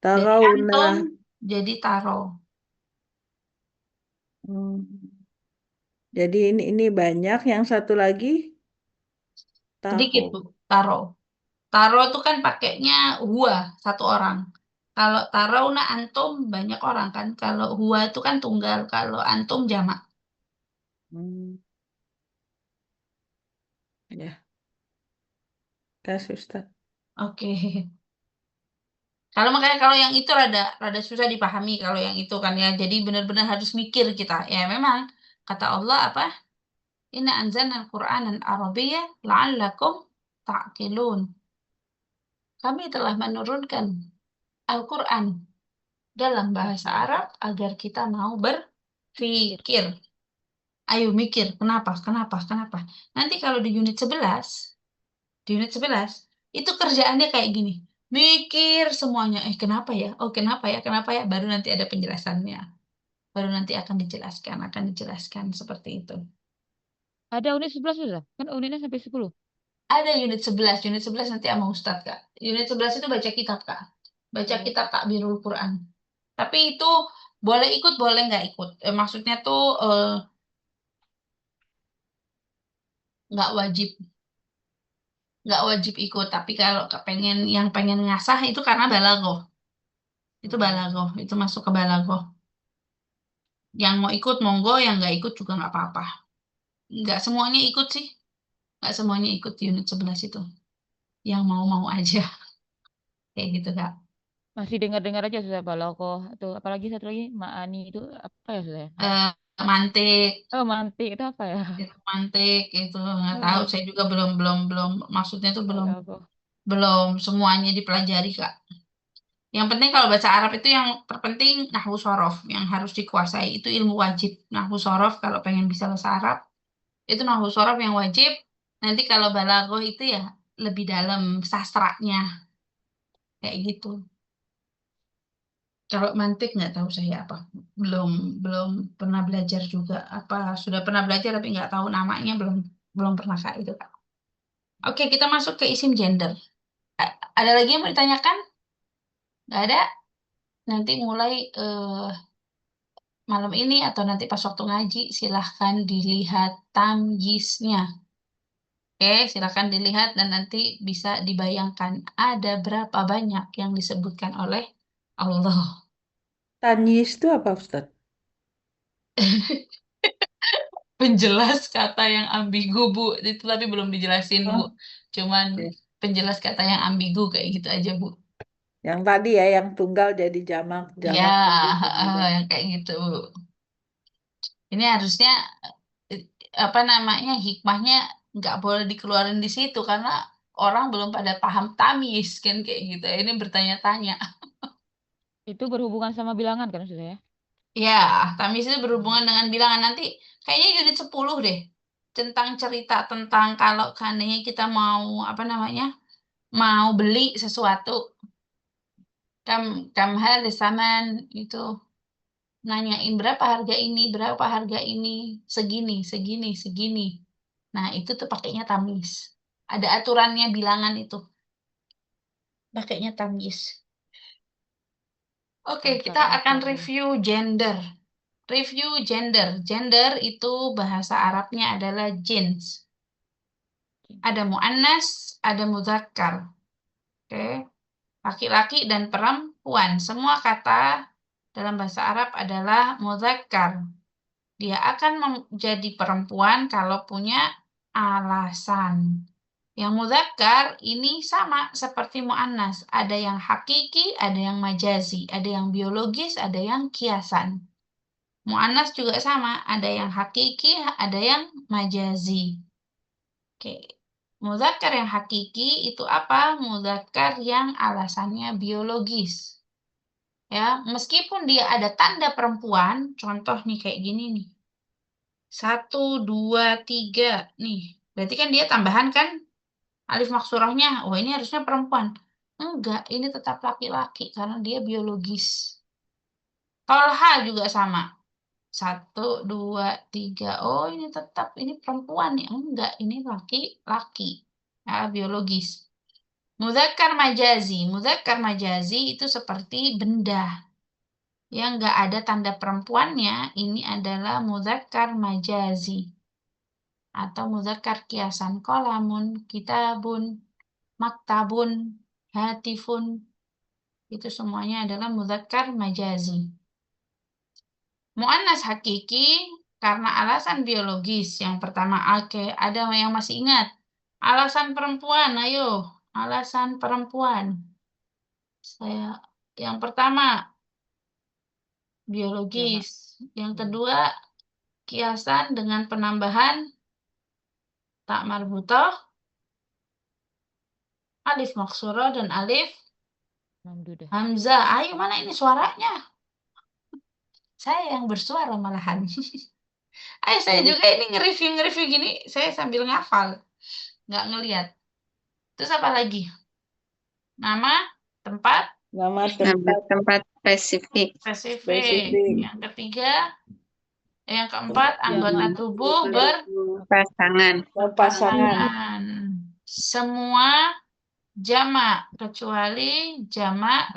dari tarauna. antum jadi taro. Hmm. Jadi ini banyak. Yang satu lagi Sedikit, tahu. Bu. Taro. Taro itu kan pakainya huwa, satu orang. Kalau tarawna antum banyak orang kan. Kalau huwa itu kan tunggal. Kalau antum jamak. Hmm, ya, kasih Ustaz. Oke. Makanya kalau yang itu rada susah dipahami kalau yang itu kan ya. Jadi benar-benar harus mikir kita. Ya memang kata Allah apa? Inna anzalna al-Qur'anan Arabiyyah la'allakum ta'qilun. Kami telah menurunkan Al-Qur'an dalam bahasa Arab agar kita mau berpikir. Ayo mikir, kenapa, kenapa, kenapa. Nanti kalau di unit 11, itu kerjaannya kayak gini. Mikir semuanya, kenapa ya? Oh, kenapa ya? Kenapa ya? Baru nanti ada penjelasannya. Baru nanti akan dijelaskan seperti itu. Ada unit 11 sudah? Kan unitnya sampai 10. Ada unit 11 nanti sama Ustadz, Kak. Unit 11 itu baca kitab, Kak. Baca Oh, kitab Takbirul Quran. Tapi itu boleh ikut, boleh nggak ikut. Maksudnya tuh nggak wajib. Nggak wajib ikut. Tapi kalau pengen ngasah itu karena balaghah. Itu balaghah. Itu masuk ke balaghah. Yang mau ikut, monggo. Yang nggak ikut juga nggak apa-apa. Nggak semuanya ikut sih. Nggak semuanya ikut di unit 11 itu. Yang mau-mau aja. Kayak gitu, Kak. masih dengar-dengar aja sudah balaghah atau apalagi satu lagi Ma'ani itu apa ya sudah? Eh, mantik. Oh, mantik itu apa ya? Itu mantik itu nggak tahu, Oh, saya juga belum maksudnya itu belum balaghah. belum semuanya dipelajari, Kak. Yang penting kalau bahasa Arab itu yang terpenting nahwu sorof yang harus dikuasai, itu ilmu wajib. Nahwu sorof kalau pengen bisa bahasa Arab itu nahwu sorof yang wajib. Nanti kalau balaghah itu ya lebih dalam sastranya kayak gitu. Kalau mantik nggak tahu saya apa, belum belum pernah belajar juga, apa sudah pernah belajar tapi nggak tahu namanya, belum belum pernah, Kak, itu, Kak. Oke, kita masuk ke isim gender. Ada lagi yang mau ditanyakan? Nggak ada? Nanti mulai malam ini atau nanti pas waktu ngaji, silahkan dilihat tamyiznya. Oke, silahkan dilihat dan nanti bisa dibayangkan ada berapa banyak yang disebutkan oleh Allah. Tanyis itu apa Ustaz? Penjelas kata yang ambigu, Bu. Itu tapi belum dijelasin, Bu. Oh, Cuman oke. penjelas kata yang ambigu kayak gitu aja, Bu. Yang tadi ya, yang tunggal jadi jamak, Ya, jamak tunggal jadi jamak. yang kayak gitu, Bu. Ini harusnya eh, apa namanya hikmahnya nggak boleh dikeluarin di situ karena orang belum pada paham tamyiz kan kayak gitu. Ini bertanya-tanya. Itu berhubungan sama bilangan kan sudah ya? Ya, tamyiz itu berhubungan dengan bilangan. Nanti kayaknya unit 10 deh. Tentang cerita tentang kalau seandainya kita mau apa namanya? Mau beli sesuatu. Kam hal zaman itu nanyain berapa harga ini, segini, segini, segini. Nah, itu tuh pakainya tamyiz. Ada aturannya bilangan itu. Pakainya tamyiz. Oke, Mantap, kita akan mantap ya. review gender. Review gender. Gender itu bahasa Arabnya adalah jins. Ada mu'annas, ada mudzakkar. Oke. Laki-laki dan perempuan. Semua kata dalam bahasa Arab adalah mudzakkar. Dia akan menjadi perempuan kalau punya alasan. Yang mudzakkar ini sama seperti mu'annas. Ada yang hakiki, ada yang majazi. Ada yang biologis, ada yang kiasan. Mu'annas juga sama. Ada yang hakiki, ada yang majazi. Oke. Mudzakkar yang hakiki itu apa? Mudzakkar yang alasannya biologis. Ya, meskipun dia ada tanda perempuan, contoh nih kayak gini nih. 1, 2, 3. Nih, berarti kan dia tambahan kan? Alif maksurahnya, oh ini harusnya perempuan. Enggak, ini tetap laki-laki karena dia biologis. Tolha juga sama. 1, 2, 3. Oh ini tetap, ini perempuan ya. Enggak, ini laki-laki. Ya, biologis. Mudzakkar majazi. Mudzakkar majazi itu seperti benda. yang nggak ada tanda perempuannya, ini adalah mudzakkar majazi atau mudzakkar kiasan. Qalamun, kitabun, maktabun, hatifun, itu semuanya adalah mudzakkar majazi. Muannas hakiki karena alasan biologis. Yang pertama, oke, ada yang masih ingat? Alasan perempuan, ayo. Alasan perempuan. Yang pertama, biologis. Yang kedua, kiasan dengan penambahan tak marbutoh, alif maksurah dan alif Mamdudah. hamzah. Ayo, mana ini suaranya? Saya yang bersuara malahan. Ayo, saya juga ini nge-review gini, saya sambil ngafal. Nggak ngelihat. Terus apa lagi? Nama, tempat, Nama Nama tempat tempat spesifik. spesifik. spesifik. Yang ketiga, yang keempat, anggota Yang tubuh Pasangan. pasangan. berpasangan. Semua jamak, kecuali jamak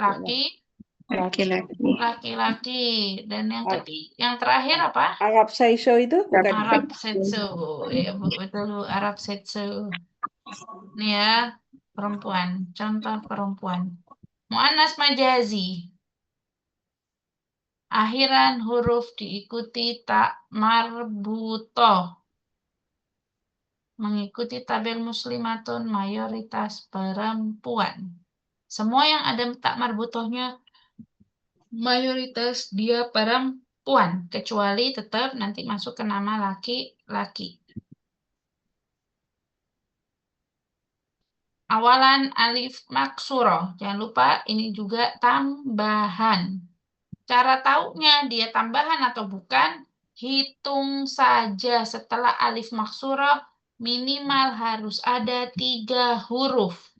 Laki-laki. laki-laki. Dan yang terakhir apa? Arab Saiso itu bukan Arab Setsu. Ya, betul, Arab Setsu. Ini ya, perempuan. Contoh perempuan. Muannas majazi. Akhiran huruf diikuti tak marbutoh. Mengikuti tabel muslimatun mayoritas perempuan. Semua yang ada tak marbutohnya mayoritas dia perempuan. Kecuali tetap nanti masuk ke nama laki-laki. Awalan alif maksuroh. Jangan lupa ini juga tambahan. Cara taunya dia tambahan atau bukan, hitung saja setelah alif maksurah minimal harus ada 3 huruf.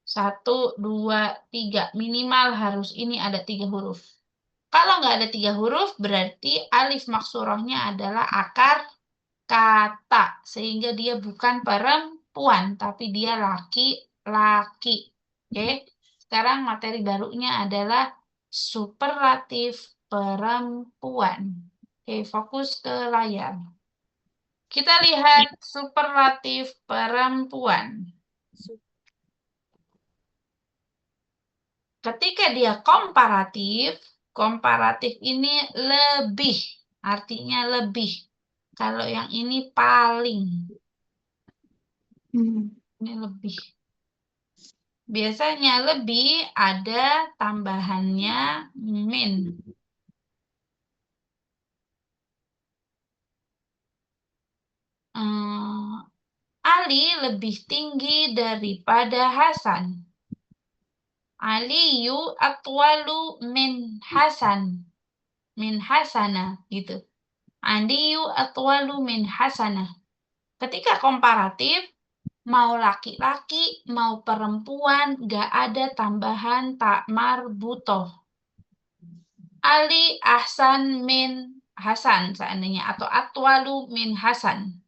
1, 2, 3. Minimal harus ini ada 3 huruf. Kalau nggak ada 3 huruf, berarti alif maksurahnya adalah akar kata. Sehingga dia bukan perempuan, tapi dia laki-laki. Oke? Sekarang materi barunya adalah superlatif perempuan. Oke, fokus ke layar. Kita lihat superlatif perempuan. Ketika dia komparatif ini lebih, artinya lebih. Kalau yang ini paling, ini lebih. Biasanya lebih ada tambahannya min. Ali lebih tinggi daripada Hasan. Aliyu atwalu min Hasan. Min Hasana gitu. Aliyu atwalu min Hasana. Ketika komparatif, mau laki-laki, mau perempuan, gak ada tambahan tak marbutoh. Ali ahsan min Hasan seandainya, atau atwalu min Hasan.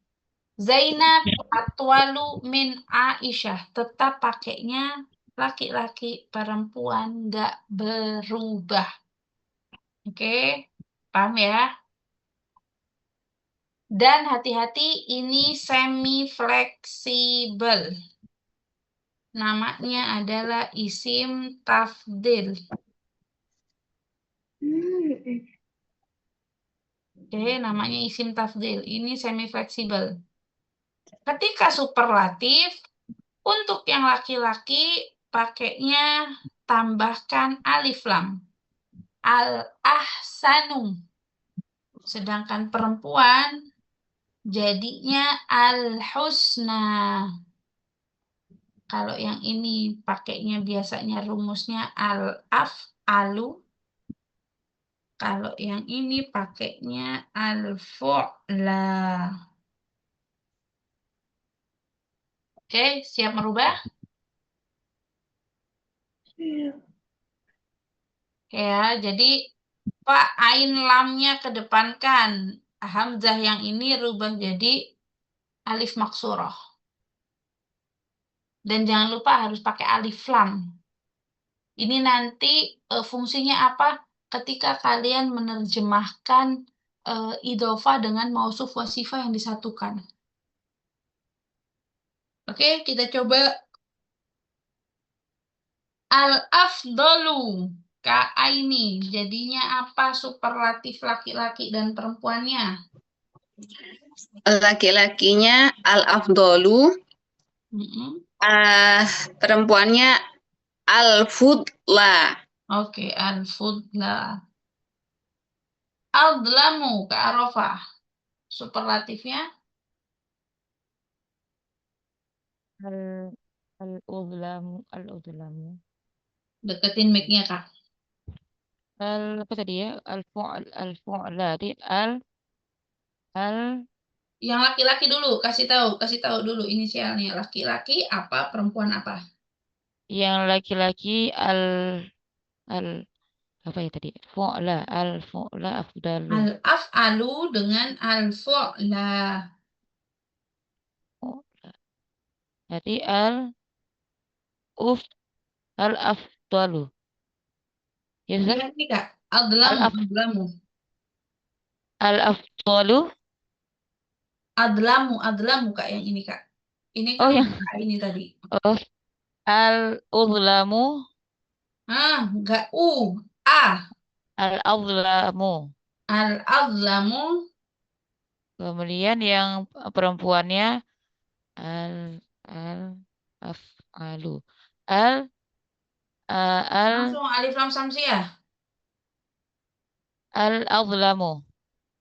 Zainab atwalu min Aisyah, tetap pakainya laki-laki, perempuan, nggak berubah. Oke, paham ya? Dan hati-hati, ini semi fleksibel. Namanya adalah isim tafdil. Oke, namanya isim tafdil. Ini semi fleksibel. Ketika superlatif, untuk yang laki-laki pakainya tambahkan alif lam. Al-ahsanu. Sedangkan perempuan jadinya al-husna. Kalau yang ini pakainya biasanya rumusnya al-af'alu. Kalau yang ini pakainya al-fu'la. Oke, siap merubah? Ya, jadi Pak ain lamnya kedepankan. Hamzah yang ini rubah jadi alif maksurah. Dan jangan lupa harus pakai alif lam. Ini nanti fungsinya apa? ketika kalian menerjemahkan idhofah dengan mausuf wasifah yang disatukan. Oke, kita coba al-afdalu ka'aini. Jadinya apa superlatif laki-laki dan perempuannya? Laki-lakinya al-afdolu, Mm-mm. perempuannya al-fudla. Oke, al-fudla. Al-dlamu ka'arofah. Superlatifnya? Al-udlamu. Deketin mic-nya, Kak. Apa tadi ya? Al-fu'la. Yang laki-laki dulu, kasih tahu dulu inisialnya. Laki-laki apa, perempuan apa? Yang laki-laki apa ya tadi? Al-fu'la afdalu. Al-af'alu dengan al-fu'la. Jadi al-afdalu. Ya, Ustaz? Lihat nih, Kak. Adlamu. Al-afdalu. Adlamu, Kak, yang ini, Kak. Ini kan yang Kak ini tadi. al-udlamu. Enggak A. Al-adlamu. Al-adlamu. Kemudian yang perempuannya al-af'alu. Langsung alif lam samsiah. Al-adlamu.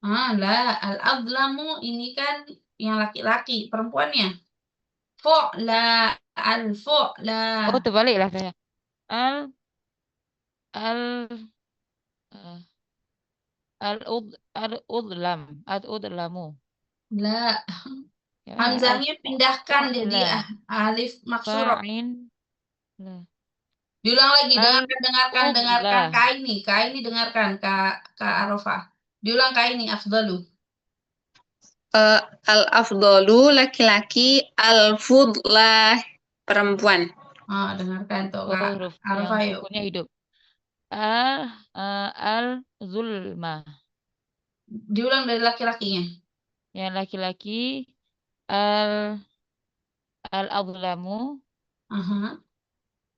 Lah, al-adlamu ini kan yang laki-laki, perempuannya. Fu'la, al-fu'la. Oh, terbalik lah saya. Al-udlamu. Lah, Ya, hamzahnya pindahkan jadi al-fu'la. alif maksurah. Fa'in. Lah. Diulang lagi, dengarkan Al-udla. Kak ini dengarkan Kak Arafah. Diulang Kak ini afdalu. Al-afdolu laki-laki, al-fudla perempuan. Dengarkan tuh Oh, Kak huruf Arafah yang yuk. sukunnya hidup. Al-zulma. Diulang dari laki-lakinya. Yang laki-laki al-adlamu.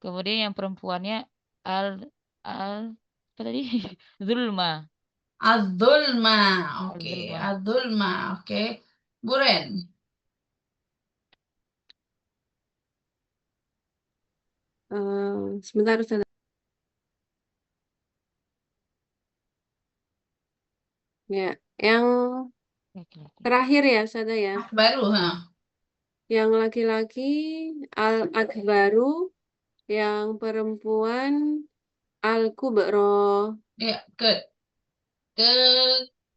Kemudian yang perempuannya apa tadi? Zulma. Az-zulma. Oke, az-zulma. Oke. Buren. Sebentar, Ustazah. Ya, yang Laki-laki. terakhir ya, Ustazah ya. Baru, Yang laki-laki al-akbaru, yang perempuan al-kubro. Ya, ke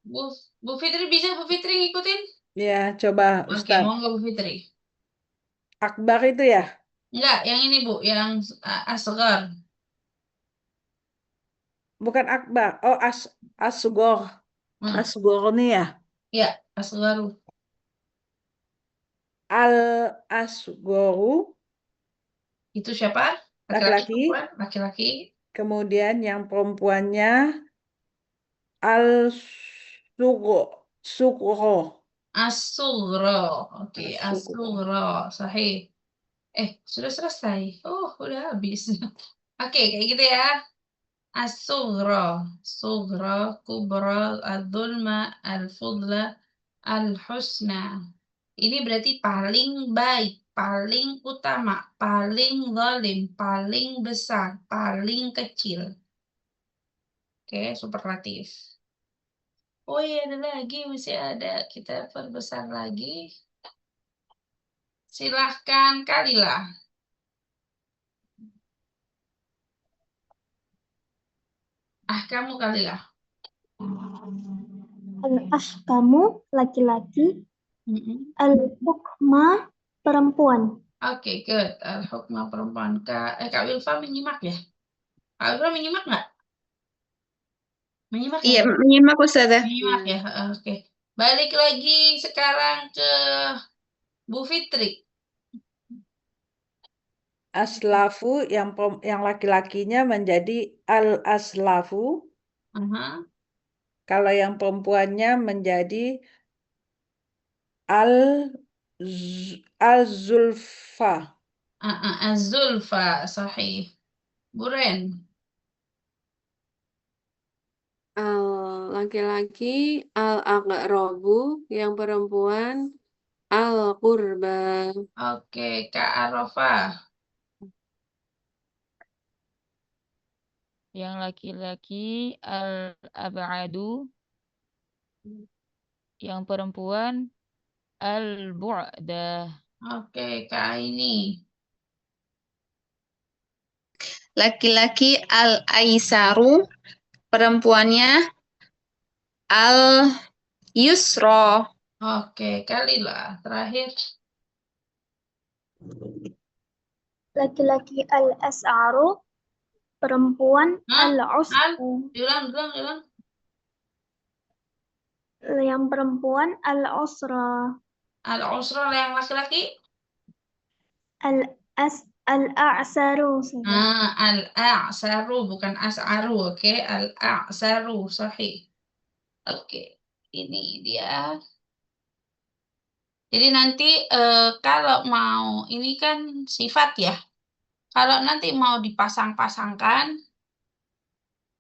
Bu Fitri bisa Bu Fitri ngikutin? Ya, coba Oke, Ustaz. monggo Bu Fitri. Akbar itu ya? Enggak, yang ini Bu, yang asgar. Bukan akbar. Oh, asgor. Asgor nih ya? Ya, asgaru. Al-asgoru. Itu siapa? Laki-laki. Laki-laki. Kemudian yang perempuannya al-sugro. As-sugro. Oke, as-sugro. Sahih. Sudah selesai. Oh, udah habis. Oke, kayak gitu ya. As-sugro. Sugro, kubro, al-dhulma, al-fudla, al-husna. Ini berarti paling baik, paling utama, paling zalim, paling besar, paling kecil. Oke, superlatif. Oh iya, ada lagi, masih ada. Kita perbesar lagi. Silahkan Kalilah. Kamu Kalilah. Al-ahkamu laki-laki, al-hukma perempuan. Oke, good. Al-hukma perempuan. Kak Wilfa menyimak ya? Kak Wilfa menyimak nggak? Menyimak Iya, ya? menyimak Ustazah. Menyimak ya? Oke. Balik lagi sekarang ke Bu Fitri. Aslafu yang laki-lakinya menjadi al-aslafu. Aha. Kalau yang perempuannya menjadi al al-zulfa. Az-zulfa, sahih. Buren. Laki-laki al-aqrabu, yang perempuan al-qurba. Oke, Kak Arafah. Yang laki-laki al-ab'adu, yang perempuan al-bu'dah. Oke, Kak Aini. Laki-laki al-aisaru, perempuannya al-yusra. Oke, Kalila. Terakhir. Laki-laki al-as'aru, perempuan Hah? al-usru. Ulang. Yang perempuan al-usra. Al-usra yang laki-laki. Al-a'saru. Al-a'saru, bukan as'aru, oke? Al-a'saru, sahih. Oke, ini dia. Jadi nanti kalau mau, ini kan sifat ya. Kalau nanti mau dipasang-pasangkan,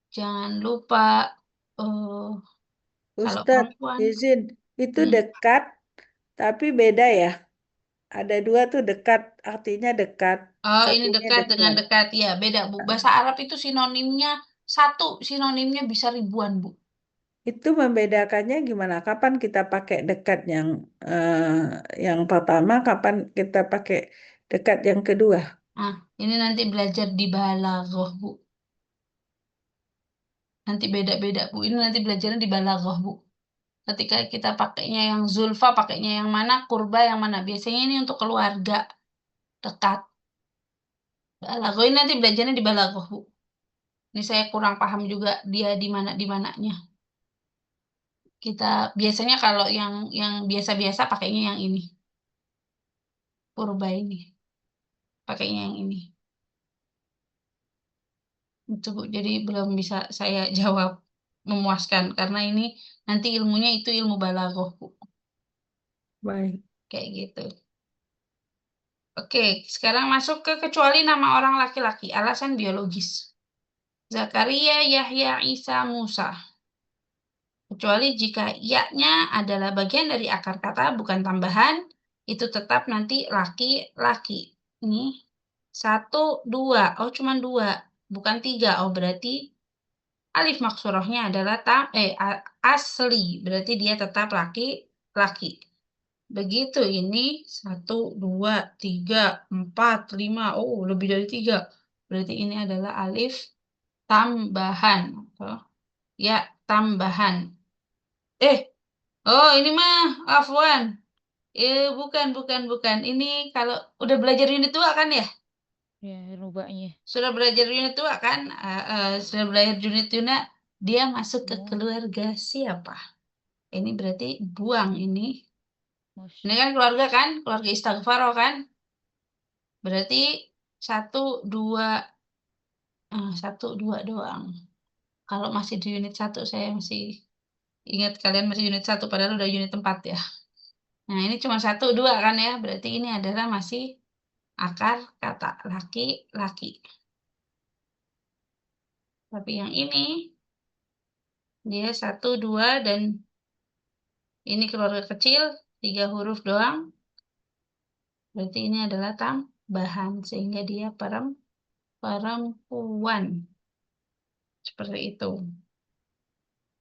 jangan lupa kalau Ustadz, perempuan. izin, itu dekat, tapi beda ya. Ada dua tuh dekat, artinya dekat. Oh, ini Satunya dekat dengan dekat. Ya, beda, Bu. Bahasa Arab itu sinonimnya satu, sinonimnya bisa ribuan, Bu. Itu membedakannya gimana? Kapan kita pakai dekat yang pertama, kapan kita pakai dekat yang kedua? Nah, ini nanti belajar di balaghah, Bu. Nanti beda-beda, Bu. Ini nanti belajarnya di balaghah, Bu. Ketika kita pakainya yang zulfa, pakainya yang mana, kurba yang mana. Biasanya ini untuk keluarga dekat. Balaghah ini nanti belajarnya di balaghah, Bu. Ini saya kurang paham juga dia di mananya. Kita biasanya kalau yang biasa-biasa pakainya yang ini. Kurba ini. Pakainya yang ini. Itu, Bu. Jadi belum bisa saya jawab memuaskan karena ini nanti ilmunya itu ilmu balaghah, Bu. Baik. Kayak gitu. Oke, sekarang masuk ke kecuali nama orang laki-laki, alasan biologis. Zakaria, Yahya, Isa, Musa. Kecuali jika ya-nya adalah bagian dari akar kata, bukan tambahan, itu tetap nanti laki-laki. Ini 1, 2. Oh, cuma 2, bukan 3. Oh, berarti alif maksurahnya adalah asli. Berarti dia tetap laki-laki. Begitu ini 1, 2, 3, 4, 5. Oh, lebih dari 3. Berarti ini adalah alif tambahan. Ya, tambahan. Oh ini mah afwan. Bukan. Ini kalau udah belajar unit 2 kan ya? Ya, rubahnya. Sudah belajar unit 2 kan? Sudah belajar unit 2, dia masuk ke Oh. keluarga siapa? Ini berarti buang ini. Ini Masya. kan keluarga kan? Keluarga istighfaro kan? Berarti 1, 2, 1, 2 doang. Kalau masih di unit 1 saya masih ingat kalian masih unit 1 padahal udah unit 4 ya. Nah, ini cuma 1, 2 kan ya. Berarti ini adalah masih akar kata laki-laki. Tapi yang ini dia 1, 2 dan ini keluarga kecil 3 huruf doang. Berarti ini adalah tambahan sehingga dia perempuan. Seperti itu.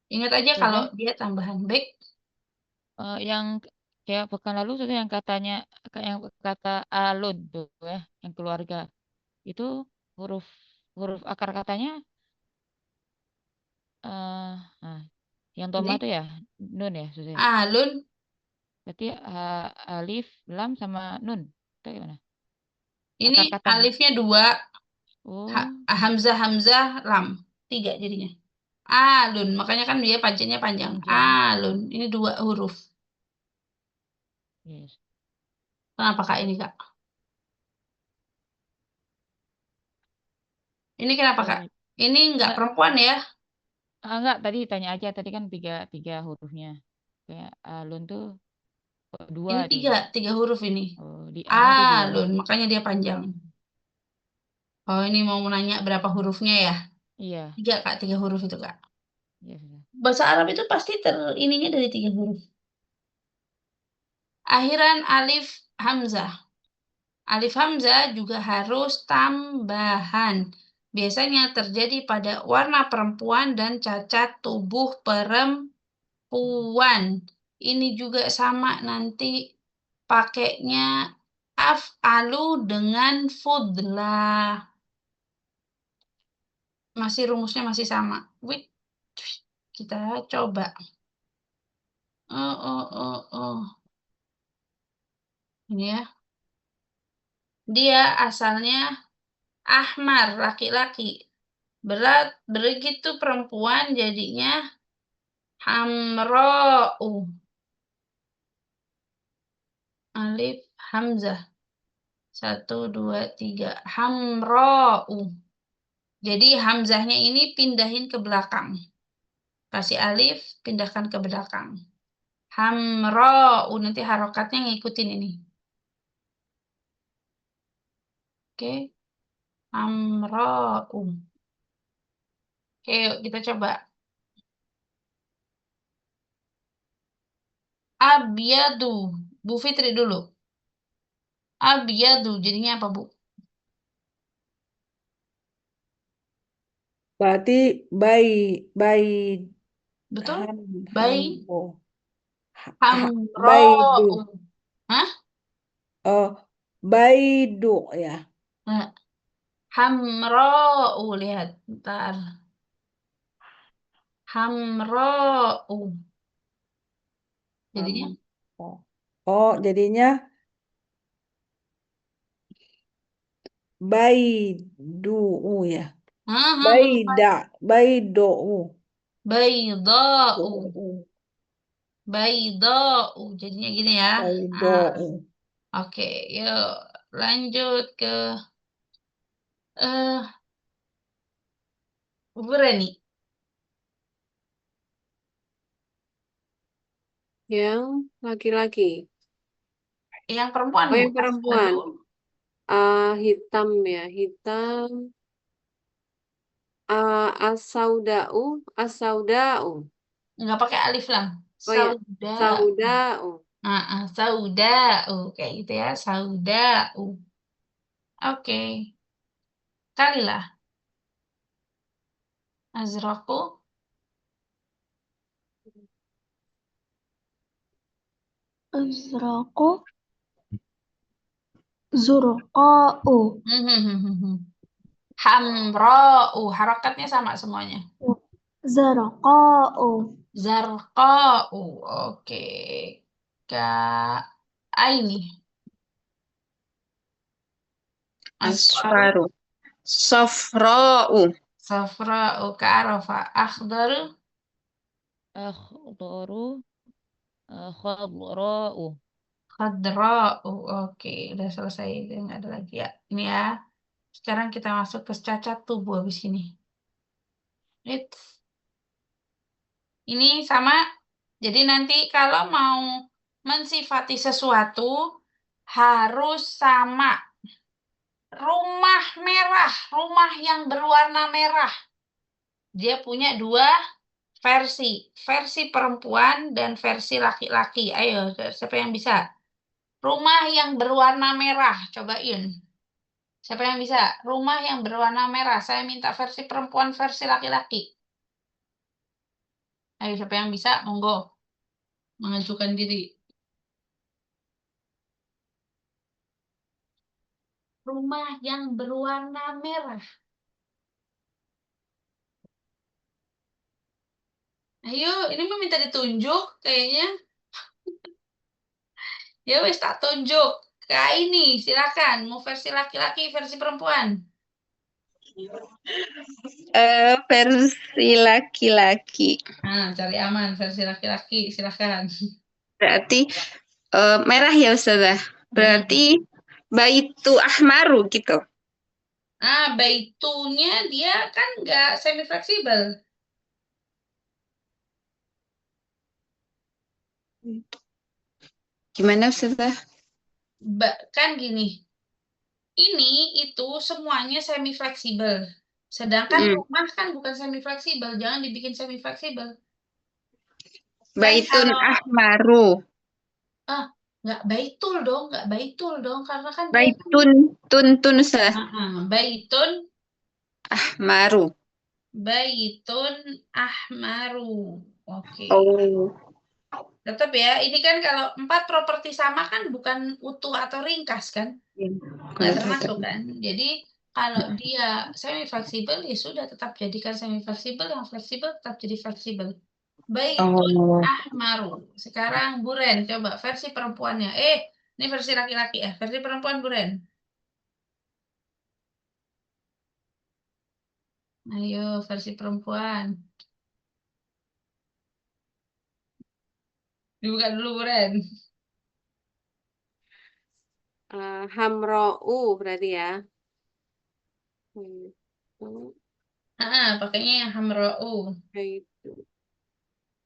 Ingat aja kalau Ustazah, dia tambahan. Baik. yang kayak pekan lalu Ustazah, yang katanya yang kata alun tuh ya, yang keluarga. Itu huruf huruf akar katanya yang Ini Toma tuh ya nun ya Ustazah. alun. Berarti alif, lam sama nun. Itu gimana? Ini Akar katanya. alifnya 2. Oh, Hamzah, lam. 3 jadinya. Alun. Makanya kan dia panjangnya panjang. panjang. Alun. Ini 2 huruf. Yes. Kenapa Kak ini Kak? Ini kenapa Kak? Ini enggak perempuan ya? Enggak, tadi tanya aja. Tadi kan tiga hurufnya. Kayak alun tuh dua Ini coba. tiga huruf ini. Oh, di A-nya tuh dua. Alun, makanya dia panjang. Oh, ini mau nanya berapa hurufnya ya? Iya, Tiga, Kak, tiga huruf itu, Kak. iya sudah. Bahasa Arab itu pasti ininya dari tiga huruf. Akhiran alif hamzah. Alif hamzah juga harus tambahan. Biasanya terjadi pada warna perempuan dan cacat tubuh perempuan. Ini juga sama nanti pakainya af'alu dengan fudla. Rumusnya masih sama. Wait, kita coba. Ini ya. Dia asalnya ahmar, laki-laki. Begitu perempuan jadinya hamra'u. Alif hamzah. 1, 2, 3. Hamra'u. Jadi hamzahnya ini pindahin ke belakang. Kasih alif, pindahkan ke belakang. Hamra'u. Nanti harokatnya ngikutin ini. Oke. Hamra'u. Oke, yuk kita coba. Abyadu. Bu Fitri dulu. Abyadu. Jadinya apa, Bu? Berarti Betul? ham Bai. hambo ha- Hamra'u. baidu Hah? oh baidu ya. Nah, hamra'u. Lihat. Bentar. Hamra'u. Jadinya? Jadinya baidu ya. Baidu. Baida'u. Baida'u. Jadinya gini ya. Baidu. Oke, yuk lanjut ke Bu Reni. Yang laki-laki. Yang perempuan, Oh, Bu. yang perempuan. Hitam ya, hitam. Asauda'u. Nggak pakai alif lam. Oh ya, Sauda. sauda'u. Sauda'u. Kayak gitu ya. Sauda'u. Oke. Kalilah. Azraku. Azraqu. Zurqa'u. Hamra'u. Harakatnya sama semuanya. Zarqa'u. Zarqa'u. Oke. Kak Aini. Asfaru. Safra'u. Safra'u. Kak Arafa. Akhdaru. Akhdaru. Khadra'u. Khadra'u. Oke, udah selesai. Nggak ada lagi ya. Ini ya. Sekarang kita masuk ke cacat tubuh habis ini. Ini sama. Jadi nanti kalau mau mensifati sesuatu harus sama. Rumah merah, rumah yang berwarna merah. Dia punya dua versi. Versi perempuan dan versi laki-laki. Ayo, siapa yang bisa? Rumah yang berwarna merah, cobain. Siapa yang bisa? Rumah yang berwarna merah. Saya minta versi perempuan, versi laki-laki. Ayo, siapa yang bisa? Monggo. Mengajukan diri. Rumah yang berwarna merah. Ayo, ini meminta ditunjuk kayaknya. Ya wes tak tunjuk. Kak ini, silakan. Mau versi laki-laki, versi perempuan. Versi laki-laki. Nah, cari aman versi laki-laki, silakan. Berarti merah ya Ustazah. Berarti baitu ahmaru gitu. Nah, baitunya dia kan nggak semi fleksibel. Gimana Ustazah? Kan gini, ini itu semuanya semi fleksibel. Sedangkan rumah kan bukan semi fleksibel, jangan dibikin semi fleksibel. Kan Baitun kalau ahmaru. nggak baitul dong, karena kan dia Baitun tun Ustazah. baitun Ahmaru. ahmaru. Oke. Oh. Tetap ya, ini kan kalau 4 properti sama kan bukan utuh atau ringkas kan? Nggak termasuk kan? Jadi kalau dia semi fleksibel ya sudah tetap jadikan semi fleksibel, yang fleksibel tetap jadi fleksibel. Baitun ahmaru. Sekarang Buren, coba versi perempuannya. Ini versi laki-laki ya, versi perempuan Buren. Ayo, versi perempuan. Dibuka dulu Buren. Hamro'u berarti ya. Pakainya yang hamro'u. Itu.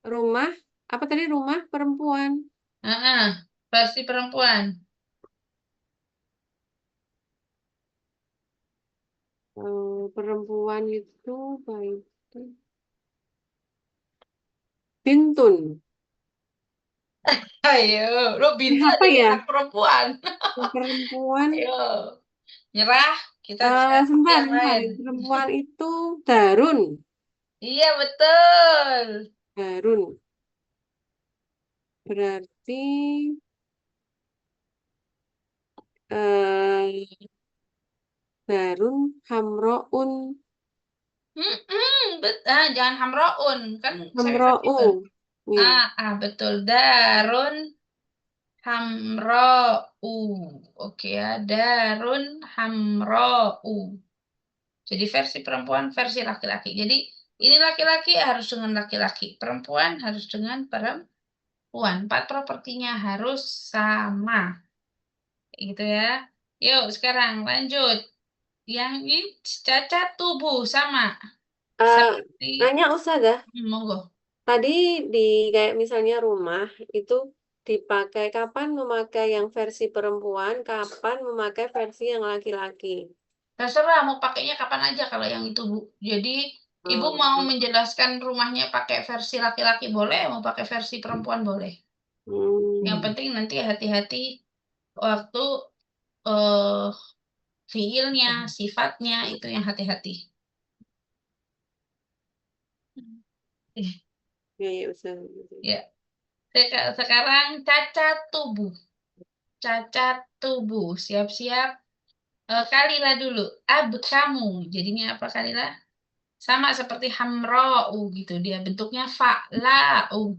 Rumah, apa tadi rumah perempuan? Versi perempuan. Perempuan itu baik. Bintun. Ayo, lo bintun Apa jadi ya? anak perempuan. Perempuan. Ayo, nyerah. Kita Sebentar, yang lain. perempuan itu Darun. Iya, betul. Darun. Berarti Darun Hamroun. Jangan hamroun. Kan saya Hamro'u. Ya. betul. Darun hamro'u. Oke ya, darun hamro'u. Jadi versi perempuan, versi laki-laki. Jadi ini laki-laki harus dengan laki-laki. Perempuan harus dengan perempuan. 4 propertinya harus sama. Gitu ya. Yuk, sekarang lanjut. Yang ini cacat tubuh sama. Seperti Nanya Ustazah, monggo. tadi di kayak misalnya rumah itu dipakai kapan memakai yang versi perempuan, kapan memakai versi yang laki-laki. Terserah mau pakainya kapan aja kalau yang itu, Bu. Jadi Ibu mau menjelaskan rumahnya pakai versi laki-laki boleh, mau pakai versi perempuan boleh. Yang penting nanti hati-hati waktu fiilnya, sifatnya itu yang hati-hati. Ya, Ustazah. Ya. Sekarang cacat tubuh. Cacat tubuh. Siap-siap. Kalila dulu. Kamu. Jadinya apa Kalila? Sama seperti hamro'u gitu. Dia bentuknya fa'la'u.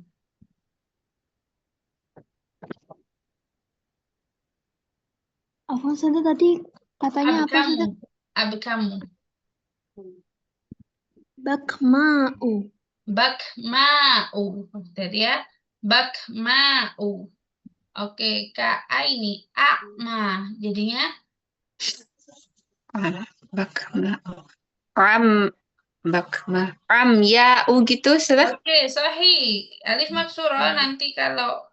Apa Ustazah tadi katanya apa Ustazah? Abkamu. Bakma'u. Bakma'u. Jadi ya. Bakma'u. Oke, Kak ini akma. Jadinya Bakma. Ya gitu Ustazah. oke, sahih. Alif maksurah nanti kalau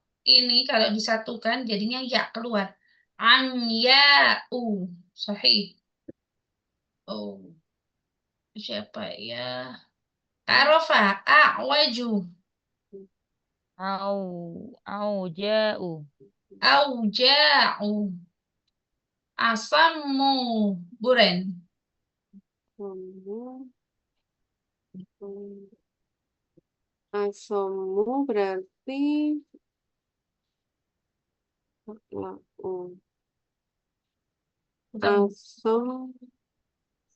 disatukan jadinya ya keluar. Amya'u. Sahih. Oh, siapa ya? Karofa, a'waju. Ja'u. Auja'u. Asammu. Buren. Asomu berarti asom.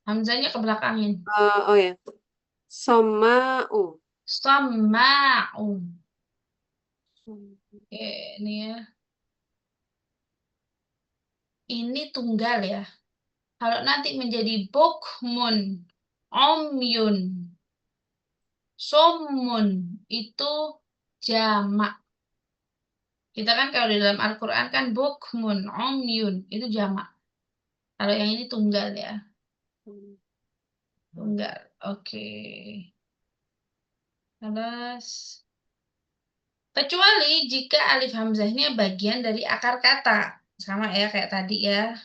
Hamzanya ke belakangin. Oh ya. Soma'u. Samma'u. Oke, ini ya. Ini tunggal ya. Kalau nanti menjadi bukmun, omyun, somun, itu jamak. Kita kan kalau di dalam Al-Quran kan bukmun, omyun, itu jamak. Kalau yang ini tunggal ya. Tunggal, oke. Terus Kecuali jika alif hamzahnya bagian dari akar kata. Sama ya kayak tadi ya.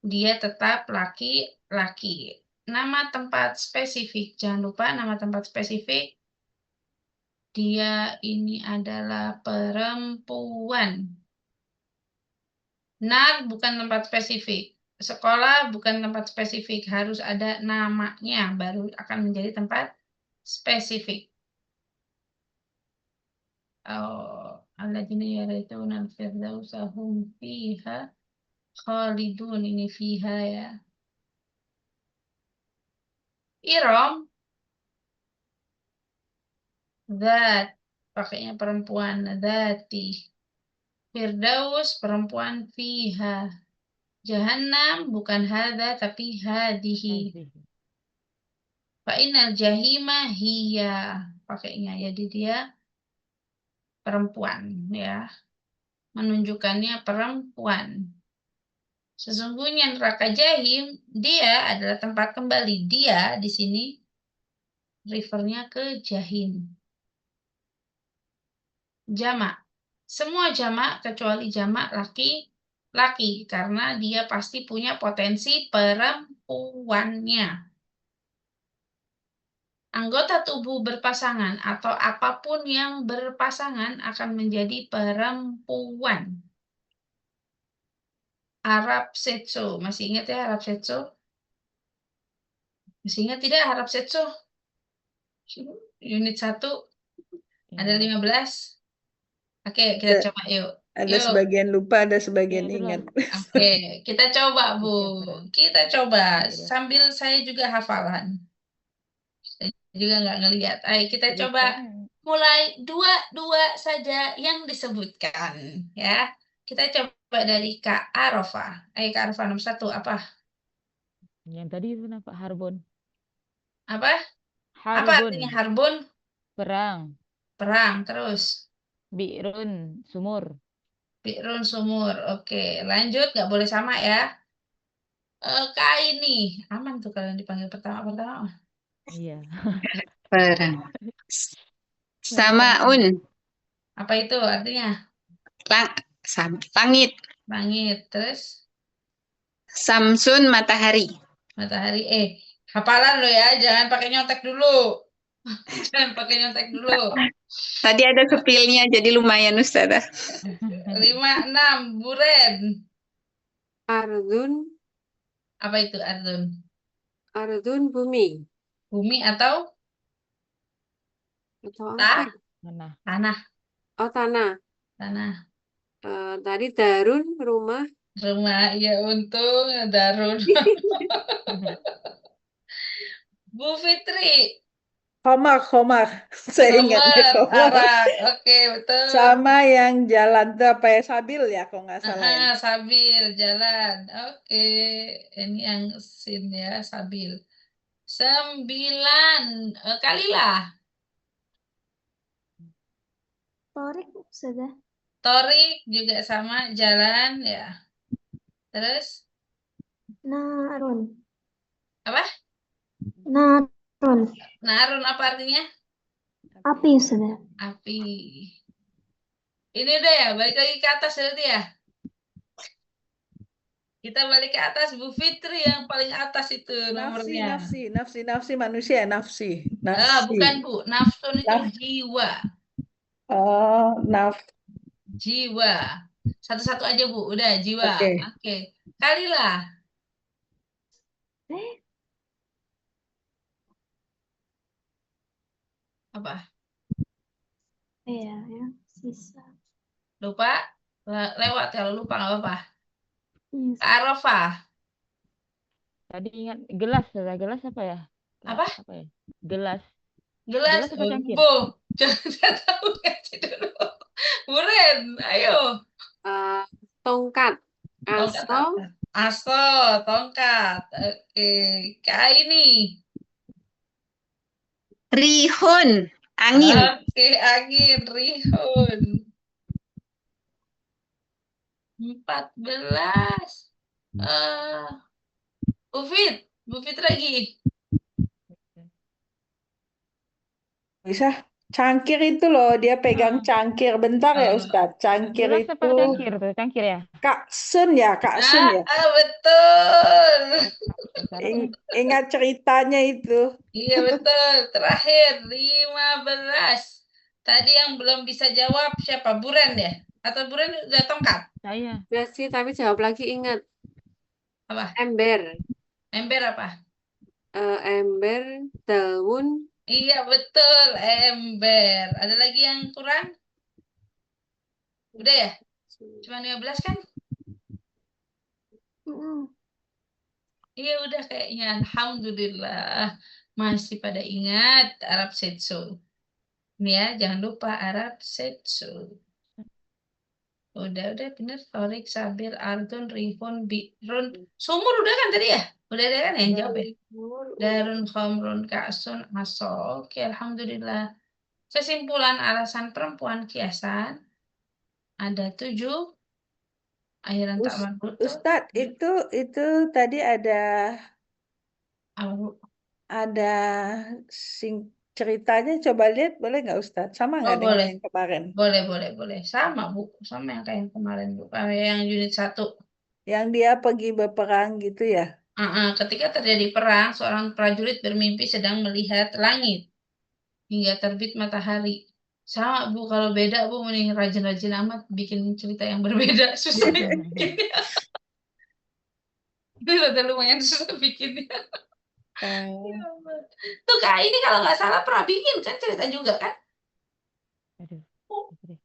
Dia tetap laki-laki. Nama tempat spesifik. Jangan lupa nama tempat spesifik. Dia ini adalah perempuan. Nar bukan tempat spesifik. Sekolah bukan tempat spesifik. Harus ada namanya baru akan menjadi tempat spesifik. Alladzina yarithuna al-firdausa hum fiha khalidun, ini fiha ya. Iram, zat, pakainya perempuan, zati. Firdaus, perempuan, fiha. Jahannam, bukan hadha, tapi hadihi. Hadhihi. Fa'inal jahima hiya. Pakainya, jadi dia perempuan ya. Menunjukkannya perempuan. Sesungguhnya neraka jahim, dia adalah tempat kembali. Dia di sini refernya ke jahim. Jamak. Semua jamak kecuali jamak laki-laki karena dia pasti punya potensi perempuannya. Anggota tubuh berpasangan atau apapun yang berpasangan akan menjadi perempuan. Arab Setso, masih ingat ya Arab Setso? Masih ingat tidak Arab Setso? Unit 1 ada 15. Oke, kita coba yuk. Ada Yuk. sebagian lupa, ada sebagian Ya, ingat. Oke, kita coba Bu. Kita coba Iya. sambil saya juga hafalan. Saya juga nggak ngelihat. Ayo kita coba mulai dua saja yang disebutkan ya. Kita coba dari Kak Arafah. Ayo Kak Arafah nomor 1 apa? Yang tadi itu apa? Harbon. Apa? Apa artinya harbun? Perang. Perang. Terus Bi'run, sumur. Bi'run sumur. Oke, lanjut nggak boleh sama ya. Kak ini aman tuh kalau dipanggil pertama-pertama. Iya. Perang. Samaun. Apa itu artinya? Langit. Langit. Terus Samsun, matahari. matahari. Hafalan lo ya, jangan pakai nyontek dulu. Jangan pakai nyontek dulu. Tadi ada sepilnya, jadi lumayan Ustazah. 5, 6, Buren. Ardun, Apa itu Ardun? ardun bumi. Bumi atau apa? Mana? tanah? Oh, tanah. Tanah. Tadi darun, rumah. Rumah, ya untung Darun. Bu Fitri. Khomar. Saya ingatnya khomar. Arak. Oke, betul. Sama yang jalan tuh apa ya, Sabil ya kalau nggak salah ya. Sabil, jalan. Oke, ini yang sin ya, Sabil. 9. Kalilah. Torik sudah. Torik juga sama, jalan ya. Terus? Narun. Apa? Narun. Narun apa artinya? Api sudah. Api. Ini udah ya, balik lagi ke atas berarti ya. Kita balik ke atas, Bu Fitri yang paling atas itu nomornya. Nafsi manusia, nafsi. Bukan Bu, nafsun itu jiwa. Oh, Jiwa. Satu-satu aja Bu, udah jiwa. Oke. Kalilah. Apa? Iya, ya. Sisa. Lupa? Lewat kalau lupa nggak apa-apa. Yes. Kak Arafah. Tadi ingat gelas, gelas apa ya? Apa? Apa ya? Gelas. Gelas apa cangkir? Bu. Jangan tahu kasih dulu. Buren, ayo. Tongkat. Aso, tongkat. Oke. Kak ini. Rihun, angin. Oke, angin, rihun. 14. Bu Fit lagi. Bisa? Cangkir itu loh, dia pegang Ah, cangkir. Bentar ya Oh, Ustadz. Cangkir gelas apa itu cangkir tuh? Cangkir ya? Kak Sun ya, Kak Sun ya. betul. Salah nih. Ingat ceritanya itu. Iya betul. Terakhir 15. Tadi yang belum bisa jawab siapa? Buren ya? Atau Buren udah tongkat? Saya. Ya sih, tapi jawab lagi ingat. Apa? Ember. Ember apa? Ember, daun. Iya betul, ember. Ada lagi yang kurang? Udah ya? Cuma 15 kan? Mm-mm. Iya udah kayaknya. Alhamdulillah. Masih pada ingat Arab Setso. Ini ya, jangan lupa Arab Setso. Udah bener. Torik, Sabir, Ardun, Rifun, Birun. Sumur udah kan tadi ya? Udah ada kan yang jawab ya? Darun, Khomrun, Ka'sun, Aso. Oke, Alhamdulillah. Kesimpulan alasan perempuan kiasan. Ada 7. Akhiran tak marbuto. Ustadz, itu tadi Abu. ada sing ceritanya, coba lihat boleh nggak Ustadz? Sama Oh nggak dengan boleh. yang kemarin? Boleh. Sama Bu. Sama yang kayak yang kemarin Bu. Kayak yang unit 1. Yang dia pergi berperang gitu ya? Ketika terjadi perang, seorang prajurit bermimpi sedang melihat langit hingga terbit matahari. Sama Bu, kalau beda Bu, nih rajin-rajin amat bikin cerita yang berbeda. Susah ya bikinnya. Itu udah lumayan susah bikinnya. Oh. Ya ampun. Tuh Kak, ini kalau nggak salah pernah bikin kan cerita juga kan? Aduh. Oke.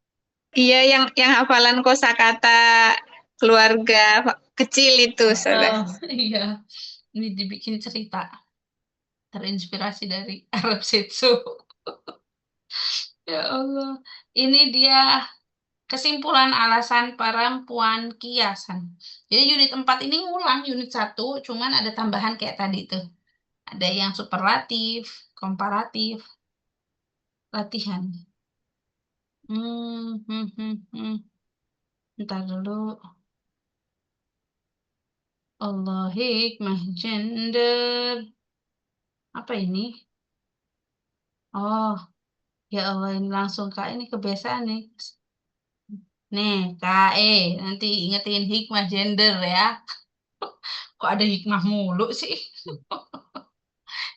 Iya, yang hafalan kosakata keluarga kecil itu, Ustazah. Oh iya, ini dibikin cerita. Terinspirasi dari Arab Setsu. Ya Allah. Ini dia kesimpulan alasan perempuan kiasan. Jadi unit 4 ini ngulang unit 1, cuman ada tambahan kayak tadi tuh. Ada yang superlatif, komparatif, latihan. Hmm, hmm, hmm, hmm. Ntar dulu. Allah hikmah gender. Apa ini? Oh, ya Allah ini langsung Kak, ini kebiasaan nih. Nih, Kak, nanti ingetin hikmah gender ya. Kok ada hikmah mulu sih?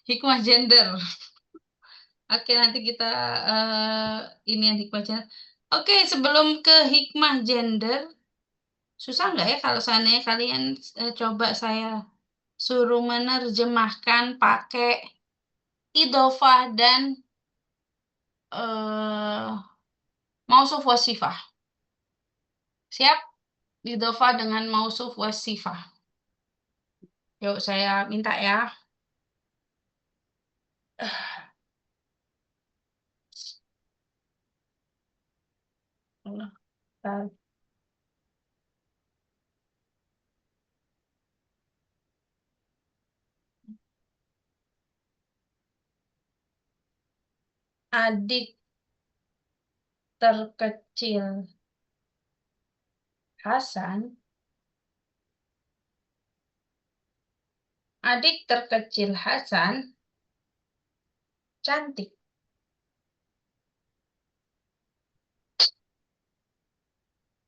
Hikmah gender. Oke, nanti kita ini yang hikmah gender. Oke, sebelum ke hikmah gender, susah nggak ya kalau seandainya kalian coba saya suruh menerjemahkan pakai idofah dan eh mausuf wasifah. Siap? Idofah dengan mausuf wasifah. Yuk, saya minta ya. Adik terkecil Hasan, adik terkecil Hasan cantik.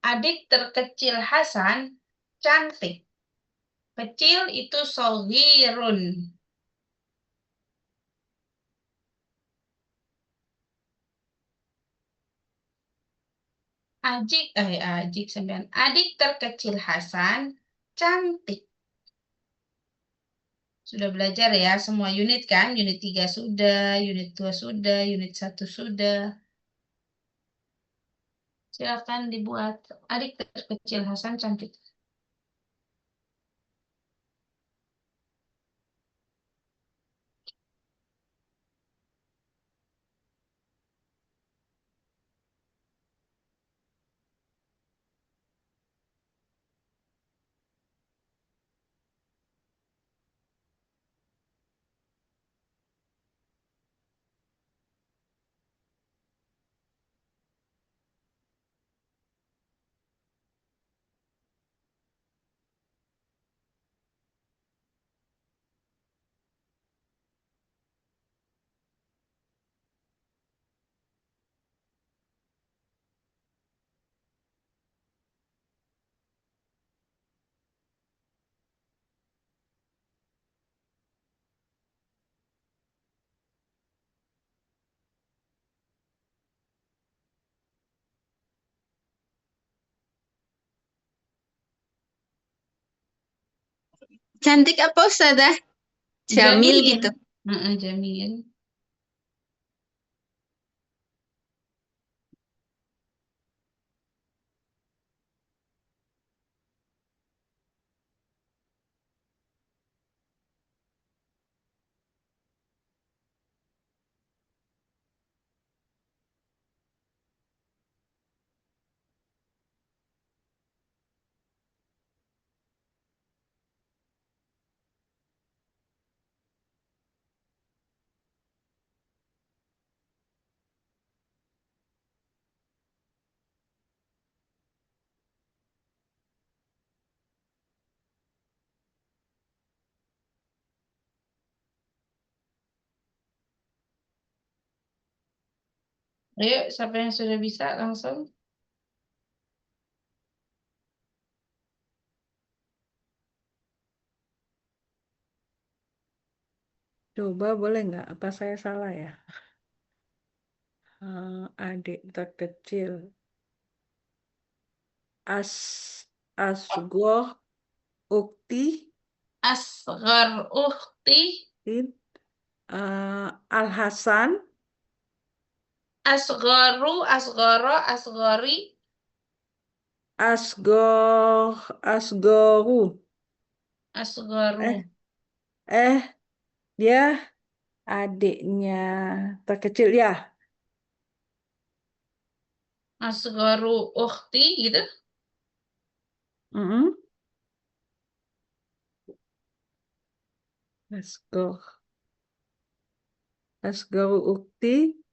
Adik terkecil Hasan cantik. Kecil itu soghirun. Adik terkecil Hasan cantik. Sudah belajar ya semua unit kan? Unit 3 sudah, unit 2 sudah, unit 1 sudah. Silakan dibuat. Adik terkecil Hasan cantik. Cantik apa Ustazah? Jamil gitu. Jamil. Ayo, siapa yang sudah bisa langsung? Coba boleh nggak? Apa saya salah ya? Adik terkecil. Asgoh ukti Asghar ukhti. Al Hasan Asgharu, asghara, asghari. Asgoru Asgharu. Dia adiknya terkecil ya. Asgharu ukhti gitu. Asgoru ukti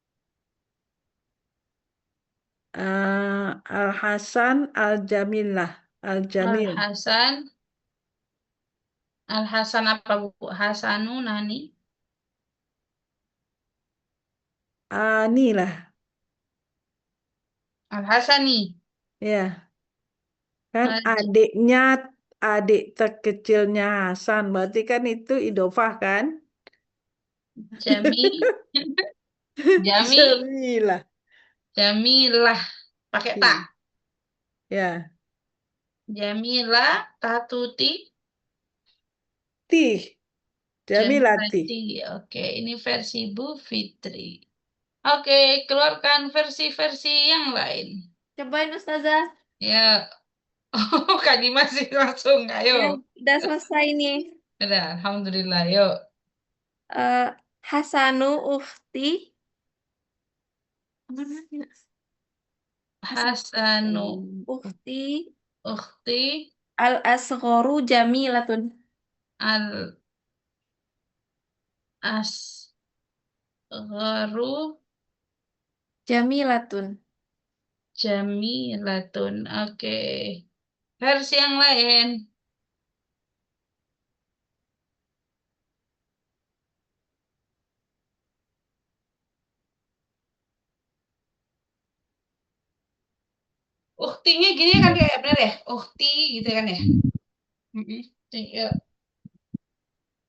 Al Hasan Al Jamil. Al-Hasan. Al-Hasan apa Bu? Hasanu nani? Inilah Al-Hasani. ya. Kan adik terkecilnya Hasan, berarti kan itu idofah kan? Jami. Jami. Jamilah. Jamilah. Pakai tak. Ya. Jamilah tatuti. Jamilati. Oke, ini versi Bu Fitri. Oke, keluarkan versi-versi yang lain. Cobain Ustazah. Ya. Oh, Kak Dimas masih langsung. Ayo. Ya, udah selesai nih. Udah, alhamdulillah. Yuk. Hasanu ukhti. Hasanu Ukhti. Al Al-asgharu jamilatun. Asgharu Jamilatun. Jamilatun. Oke. Versi yang lain. Uktinya gini kan kayak bener ya? Ukti gitu kan ya? Yuk.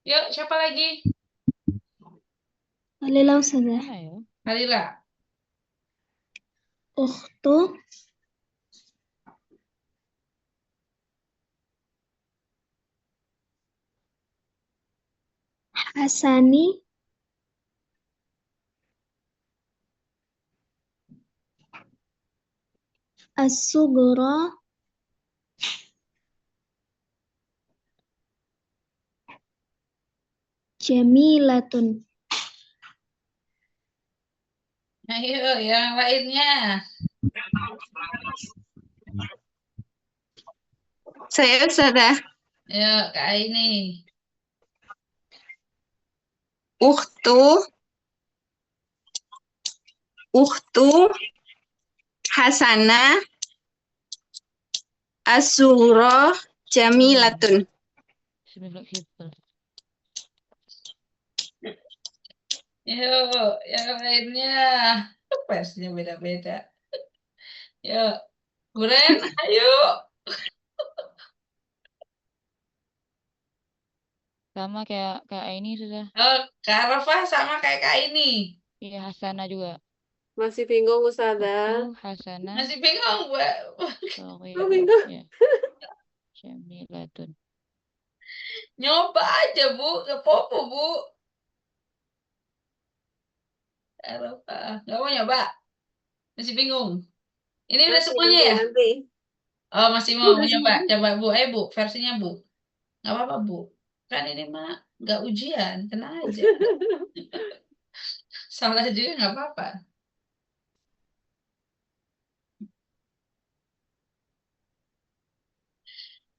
Yuk, siapa lagi? Alila Ustazah. Mana ya? Halila. Ukhtu. Hasani. As-sughra. Jamilatun. Ayo, yang lainnya. Saya Ustazah. Yuk, Kak ini. Ukhtu Hasana As-sughra Jamilatun. Yuk, yang lainnya. Versinya beda-beda. Yuk, Guren, ayo. Sama kayak ini sudah. Oh, Kak Arafah sama kayak Kak ini. Iya, Hasana juga. Masih bingung Ustazah. Ukhtu Hasana. Masih bingung, Bu. bingung. Ya. Jamilatun. Nyoba aja, Bu. Gak apa-apa, Bu. Nggak mau nyoba? Masih bingung? Ini udah Nanti, semuanya nanti, ya? nanti. Oh, masih mau Udah nyoba. semua. Coba, Bu. Ayo, Bu. Versinya, Bu. Nggak apa-apa, Bu. Kan ini mah nggak ujian. Tenang aja. Salah juga nggak apa-apa.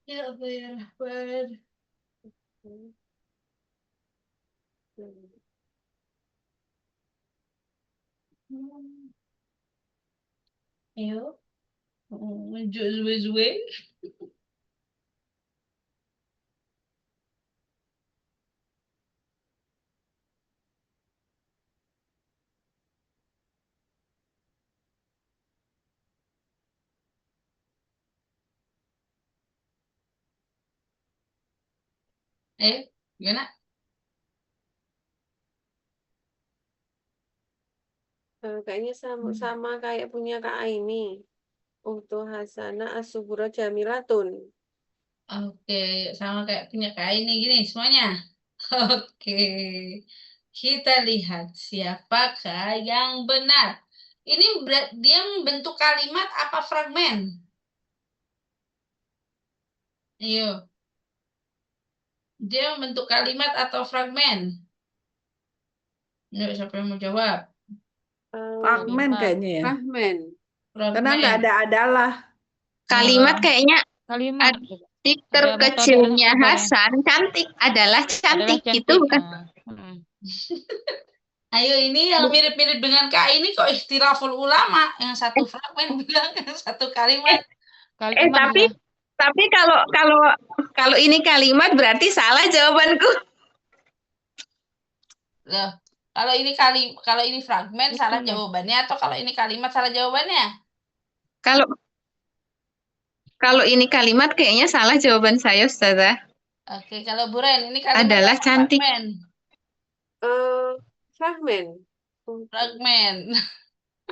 Ya Allah, ya Rahman. Ayo. Zue. Gimana? Kayaknya sama kayak punya Kak Aini. Untuk Hasana Asubura Jamilatun. Oke, sama kayak punya Kak ini gini semuanya. Oke. Kita lihat siapakah yang benar. Ini dia membentuk kalimat apa fragmen? Ayo. Dia membentuk kalimat atau fragmen? Yuk, siapa yang mau jawab? Fragmen kayaknya ya. Fragmen. Karena nggak Fragmen. ada adalah. Kalimat kayaknya Kalimat. adik Ada metode terkecilnya yang sabar ya. Hasan cantik adalah cantik gitu bukan? Ayo, ini yang mirip-mirip dengan Kak ini kok ikhtilaful ulama. Yang satu fragmen bilang, yang satu kalimat. Kalimat ya. Tapi kalau ini kalimat berarti salah jawabanku. Loh, kalau ini fragmen Itu salah loh. jawabannya atau kalau ini kalimat salah jawabannya? Kalau ini kalimat kayaknya salah jawaban saya, Ustazah. Oke, kalau Buren ini kalimat Adalah atau cantik. fragmen? Fragmen. Fragmen.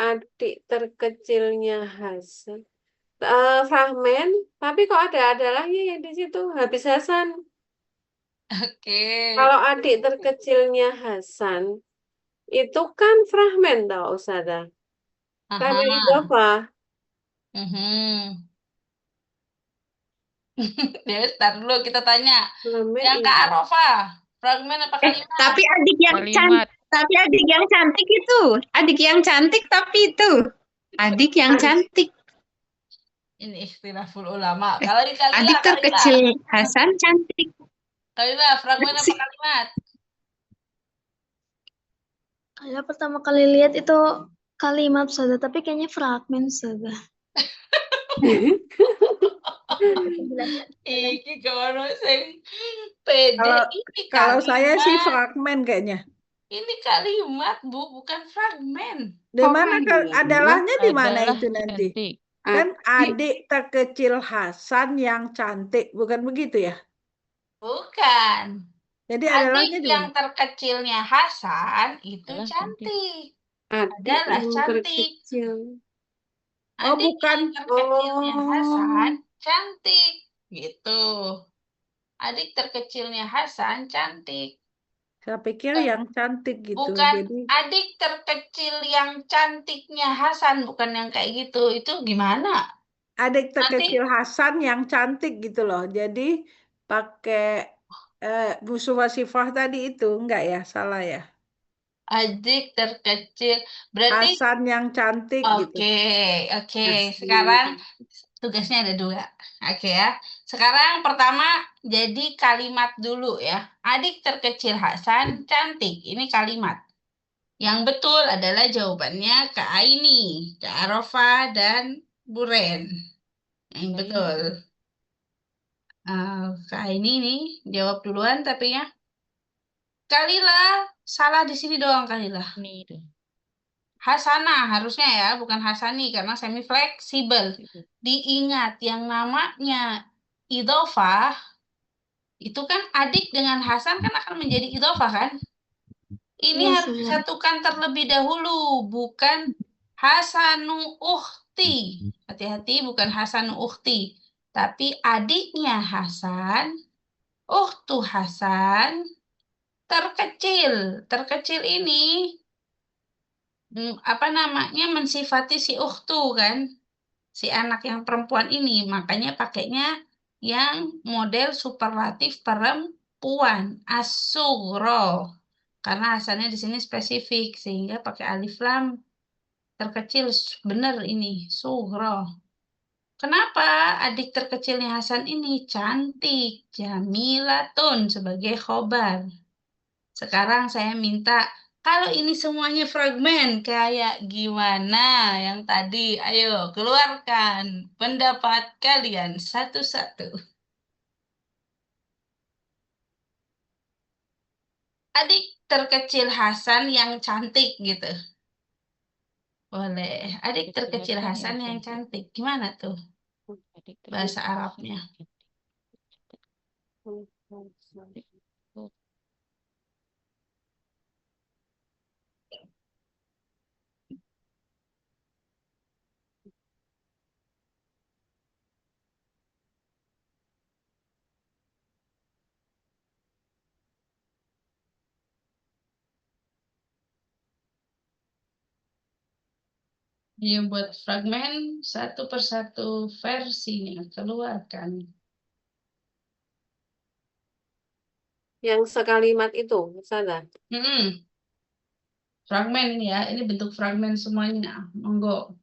Adik terkecilnya Hasan. Fragmen, tapi kok ada adalahnya yang di situ habis Hasan. Oke. Kalau adik terkecilnya Hasan itu kan fragmen tau Ustazah. Karena idhofah. Dewi, start dulu kita tanya. Fragmen Yang Kak Arofah, fragmen apa kalimat? Tapi adik yang cantik, adik yang cantik tapi itu adik yang cantik. Ini ikhtilaful ulama. Kalau di Kalila, Adik terkecil Hasan cantik. Kalila, fragmen apa kalimat? Saya pertama kali lihat itu kalimat saja, tapi kayaknya fragmen saja. Iki kono sing pede. Kalau saya sih fragmen kayaknya. Ini kalimat, Bu, bukan fragmen. Di mana adalahnya di mana itu nanti? Cantik. Kan adik terkecil Hasan yang cantik, bukan begitu ya? Bukan. Jadi adalahnya Adik yang terkecilnya Hasan itu cantik. Adalah cantik. Oh, bukan. Adik yang terkecilnya Hasan cantik. Gitu. Adik terkecilnya Hasan cantik. Saya pikir yang cantik gitu. Bukan Jadi adik terkecil yang cantiknya Hasan, bukan yang kayak gitu. Itu gimana? adik terkecil Hasan yang cantik gitu loh. Jadi pakai musuh wasifah tadi itu enggak ya? Salah ya? Adik terkecil berarti Hasan yang cantik gitu. Oke. Sekarang tugasnya ada 2. Oke ya. Sekarang pertama jadi kalimat dulu ya. Adik terkecil Hasan cantik. Ini kalimat. Yang betul adalah jawabannya Kak Aini, Kak Arofah, dan Buren. Yang betul. Kak Aini nih jawab duluan tapi ya. Kalila salah di sini doang Kalila. Ini itu. Hasanah harusnya ya, bukan Hasani karena semi fleksibel. Diingat yang namanya idhofah itu kan adik dengan Hasan kan akan menjadi idhofah kan? Ini harus disatukan terlebih dahulu, bukan Hasanu ukhti. Hati-hati, bukan Hasanu ukhti, tapi adiknya Hasan. Ukhtu Hasan terkecil. Terkecil ini apa namanya mensifati si ukhtu kan, si anak yang perempuan ini, makanya pakainya yang model superlatif perempuan, as-sughra. Karena Hasannya di sini spesifik sehingga pakai alif lam terkecil, bener ini sughra. Kenapa adik terkecilnya Hasan ini cantik, jamilatun sebagai khobar. Sekarang saya minta, kalau ini semuanya fragmen, kayak gimana yang tadi? Ayo, keluarkan pendapat kalian satu-satu. Adik terkecil Hasan yang cantik gitu. Boleh. Adik terkecil Hasan yang cantik. Gimana tuh Adik bahasa terkecil Arabnya? Hasan yang cantik. Oh, Dia buat fragmen satu persatu versinya, keluarkan. Yang sekalimat itu, Ustazah. Fragmen ini ya, ini bentuk fragmen semuanya. Monggo.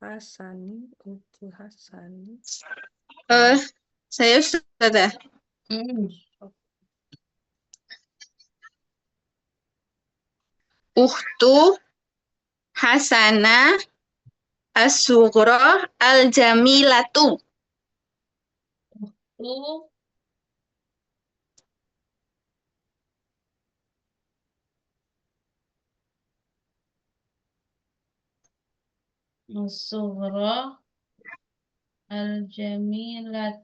Hasani, Ukhtu Hasani. Saya Ustazah. Ukhtu Hasana as-sughra al-jamilatu. As-sughra al-jamilatu.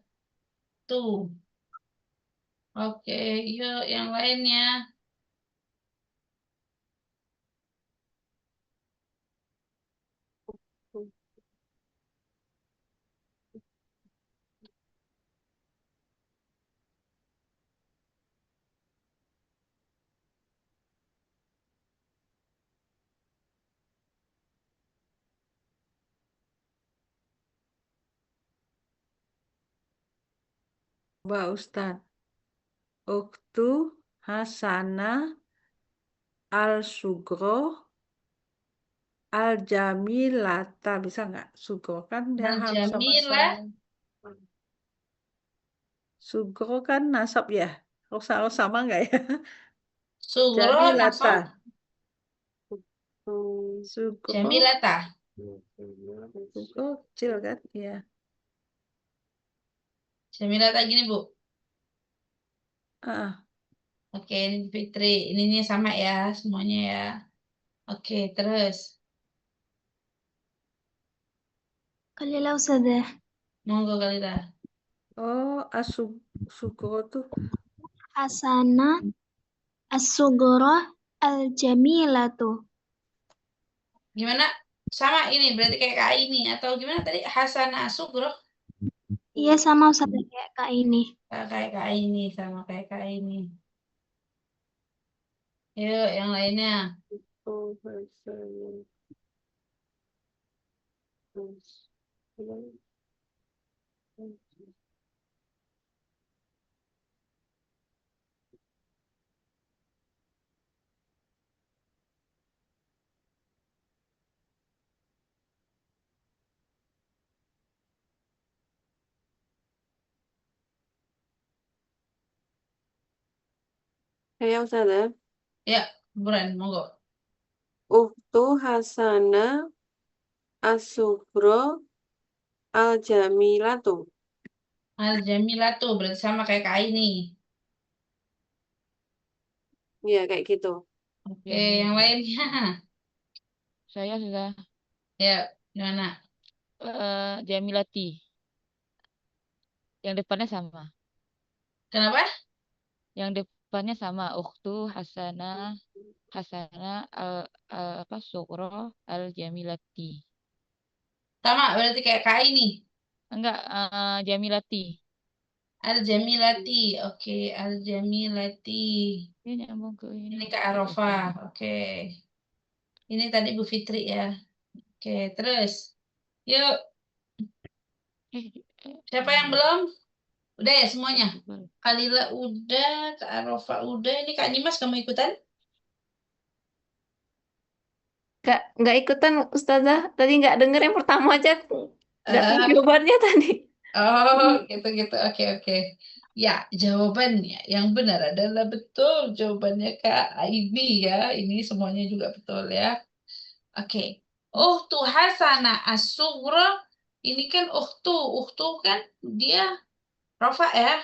Oke, yuk yang lainnya. Coba Ustaz. Ukhtu Hasana al-sughra al-jamilata. Bisa nggak? Sughra kan dia harus sama Al-jamilah. sama. Sughra kan nasab ya. Harus sama nggak ya? Sughra Jamilata. nasab. Sughra. Jamilata. Sughra kecil kan? Iya. Jamilata gini, Bu. Ah, Oke, ini Fitri. Ininya sama ya, semuanya ya. Oke, terus. Kalila Ustazah. Monggo Kalila. oh, sughra tuh Hasana as-sughra al-jamilatu. Gimana? Sama ini, berarti kayak Kak ini. Atau gimana tadi? Hasanah Sughra. Iya sama Ustazah kayak Kak ini. Kayak Kak ini, sama kayak Kak ini. Yuk, yang lainnya. Ya, Ustazah. Ya, Buran, monggo. Ukhtu Hasana as-sughra al-jamilatu. Al-jamilatu, berarti sama kayak Kak ini. Iya, kayak gitu. Oke, yang lainnya. saya sudah Ya, gimana? Jamilati. Yang depannya sama. Kenapa? Yang depannya sama. Ukhtu Hasanah Hasana apa Sugro al-Jamilati. Sama berarti kayak Kak ini. Enggak, Jamilati. Al-Jamilati. Oke, Al-Jamilati. Ini nyambung ke ini. Ini Kak Arafah. Oke. Ini tadi Bu Fitri ya. Oke, terus. Yuk, siapa yang belum? Udah ya semuanya? Kalila udah, Kak Arafah udah. Ini Kak Nyimas kamu ikutan? Nggak ikutan Ustazah. Tadi nggak denger yang pertama aja. Nggak tahu jawabannya tadi. Oh, gitu-gitu. Oke. Ya, jawabannya yang benar adalah betul. Jawabannya Kak Aibi ya. Ini semuanya juga betul ya. Oke. Ukhtu Hasanah as-Sughra. Ini kan ukhtu kan dia rofa ya.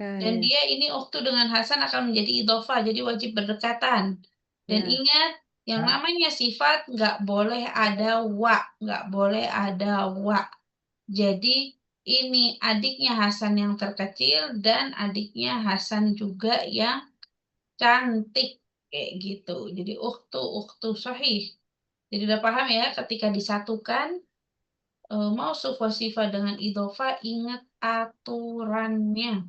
Dan Ya. dia ini ukhtu dengan Hasan akan menjadi idhofah. Jadi wajib berdekatan. Dan Ya. ingat, yang namanya sifat nggak boleh ada wa. Nggak boleh ada wa. Jadi ini adiknya Hasan yang terkecil dan adiknya Hasan juga yang cantik. Kayak gitu. Jadi ukhtu sahih. Jadi udah paham ya, ketika disatukan mausuf wasifah dengan idhofah, ingat aturannya.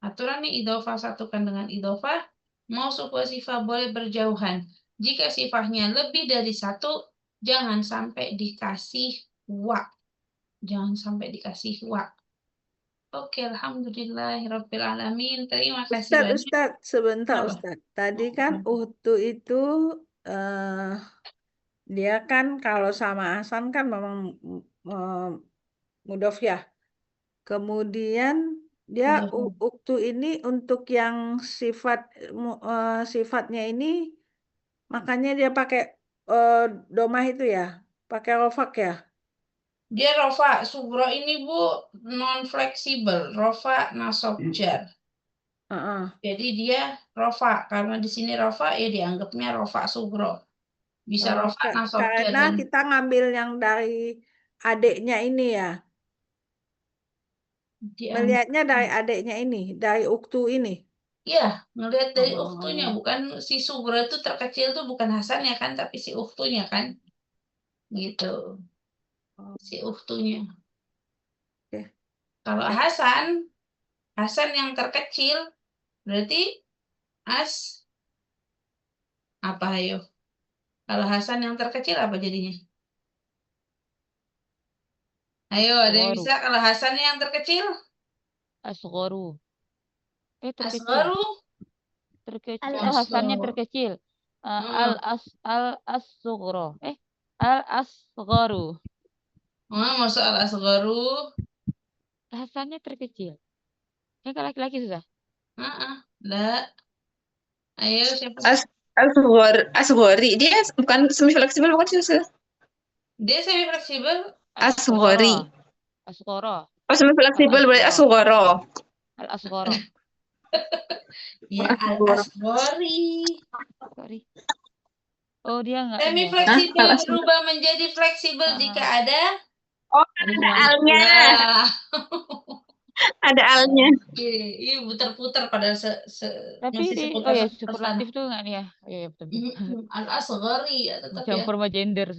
Aturannya idhofah satukan dengan idhofah, mausuf wasifah boleh berjauhan. Jika sifahnya lebih dari satu, jangan sampai dikasih wa. Jangan sampai dikasih wa. Oke, alhamdulillahirabbil alamin. Terima kasih banyak. Ustaz, sebentar Apa? Ustaz. Tadi kan uhtu itu dia kan kalau sama Hasan kan memang mudhof ya. Kemudian dia Mudhof. uktu ini untuk yang sifatnya ini makanya dia pakai domah itu ya, pakai rofak ya. Dia rofa sugro ini Bu non fleksibel, rofa nasab jar. Heeh. Jadi dia rofa, karena di sini rofa ya dianggapnya rofa sugro. Bisa Oh, rofa nasab jar karena dan kita ngambil yang dari adiknya ini ya. Melihatnya dari adiknya ini, dari uktu ini. Iya, ngelihat dari Oh. uktunya, bukan si sugro itu terkecil tuh bukan Hasan ya kan, tapi si uktunya kan. Gitu. Si uktunya. Oke. Kalau Hasan yang terkecil berarti apa ayo? Kalau Hasan yang terkecil apa jadinya? Ayo, ada yang bisa kalau Hasan yang terkecil? Asgharu. Terkecil. Asgharu. Terkecil. Oh, Hasannya terkecil. Al-Asgharo. Al-Asgharu. Masuk al-Asgharu. Hasannya terkecil. Kan laki-laki susah. Lah. Ayo siapa? Asghari. Dia bukan semi fleksibel, bukan susah. Dia semi fleksibel. Asghari. Asghara. Oh, semi fleksibel berarti asghara. Al-Asghara. Ya, al-Asghari. Oh, dia enggak. Semi fleksibel berubah menjadi fleksibel jika ada ada alnya. Ada alnya. Iya, putar-putar pada tapi masih seputar ya superlatif tuh enggak nih ya? Iya, betul. Al-Asghari ya tetap ya. Campur sama gender.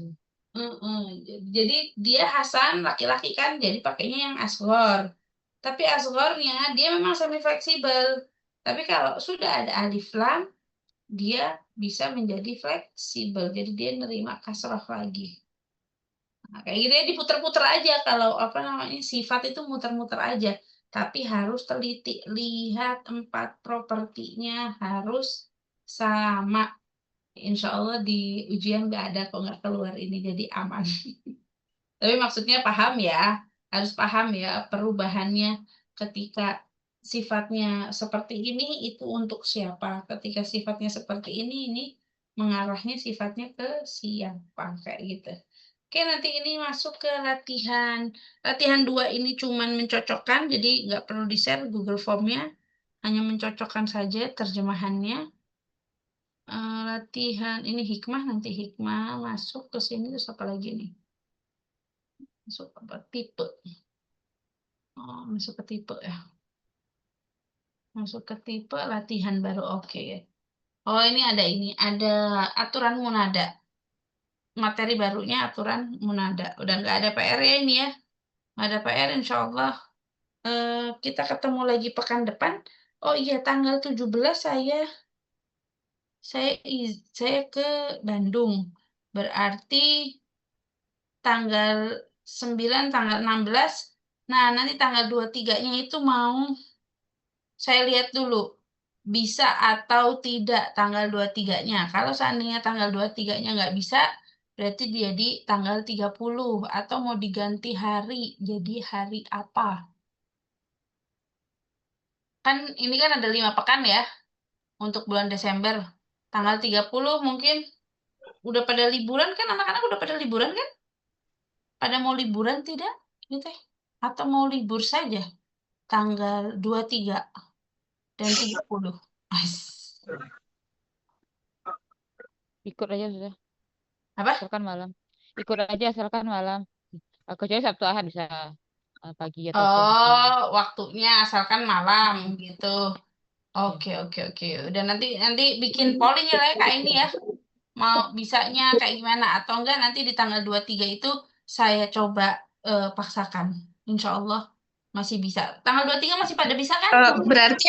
Jadi dia Hasan laki-laki kan, jadi pakainya yang asghar. Tapi asgharnya dia memang semi fleksibel. Tapi kalau sudah ada alif lam, dia bisa menjadi fleksibel. Jadi dia nerima kasrah lagi. Nah, kayak gitu ya, diputer-puter aja. Kalau sifat itu muter-muter aja. Tapi harus teliti, lihat 4 propertinya harus sama. Insya Allah di ujian nggak ada kok, nggak keluar ini, jadi aman. Tapi maksudnya paham ya, harus paham ya perubahannya ketika sifatnya seperti ini itu untuk siapa. Ketika sifatnya seperti ini mengarahnya sifatnya ke siapa, kayak gitu. Oke, nanti ini masuk ke latihan. Latihan 2 ini cuman mencocokkan, jadi nggak perlu di-share Google Form-nya. Hanya mencocokkan saja terjemahannya. Latihan ini hikmah, nanti hikmah masuk ke sini, terus apa lagi nih? Masuk apa? Tipe. Masuk ke tipe ya. Masuk ke tipe latihan baru, oke ya. Oh, ini, ada aturan munada. Materi barunya aturan munada. Udah nggak ada PR ya ini ya. Nggak ada PR, insya Allah. Kita ketemu lagi pekan depan. Oh iya, tanggal 17 saya ke Bandung. Berarti tanggal 9, tanggal 16. Nah, nanti tanggal 23-nya itu mau saya lihat dulu bisa atau tidak tanggal 23-nya. Kalau seandainya tanggal 23-nya nggak bisa, berarti jadi tanggal 30 atau mau diganti hari. Jadi hari apa? Kan ini kan ada 5 pekan ya untuk bulan Desember. Tanggal 30 mungkin udah pada liburan kan, anak-anak udah pada liburan kan? Pada mau liburan tidak? Ini teh. Atau mau libur saja? Tanggal 23 dan 30. Ikut aja sudah. Apa? Asalkan malam. Ikut aja asalkan malam. Kecuali Sabtu Ahad bisa pagi atau siang. Oh, waktunya asalkan malam gitu. Oke. Udah nanti bikin polling ya Kak ini ya. Mau bisanya kayak gimana atau enggak nanti di tanggal 23 itu saya coba paksakan. Insya Allah masih bisa. Tanggal 23 masih pada bisa kan? Berarti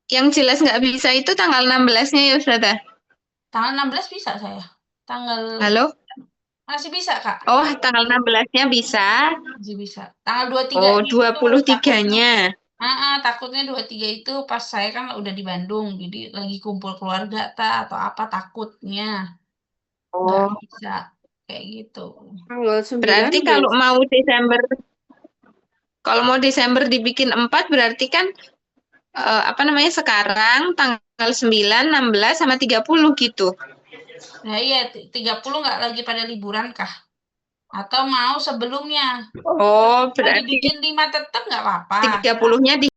yang jelas nggak bisa itu tanggal 16-nya ya Ustazah. Tanggal 16 bisa saya. Halo? Masih bisa, Kak. Oh, tanggal 16-nya bisa. Masih bisa. Tanggal 23 Oh, itu 23-nya. takutnya 23 itu pas saya kan udah di Bandung, jadi lagi kumpul keluarga atau apa takutnya nggak Oh, bisa kayak gitu. Tanggal 9 berarti kalau mau Desember dibikin 4 berarti kan sekarang tanggal 9, 16 sama 30 gitu. Nah iya 30 nggak lagi pada liburan kah? Atau mau sebelumnya? Oh, Mau berarti dibikin 5 tetap nggak apa-apa. 30-nya di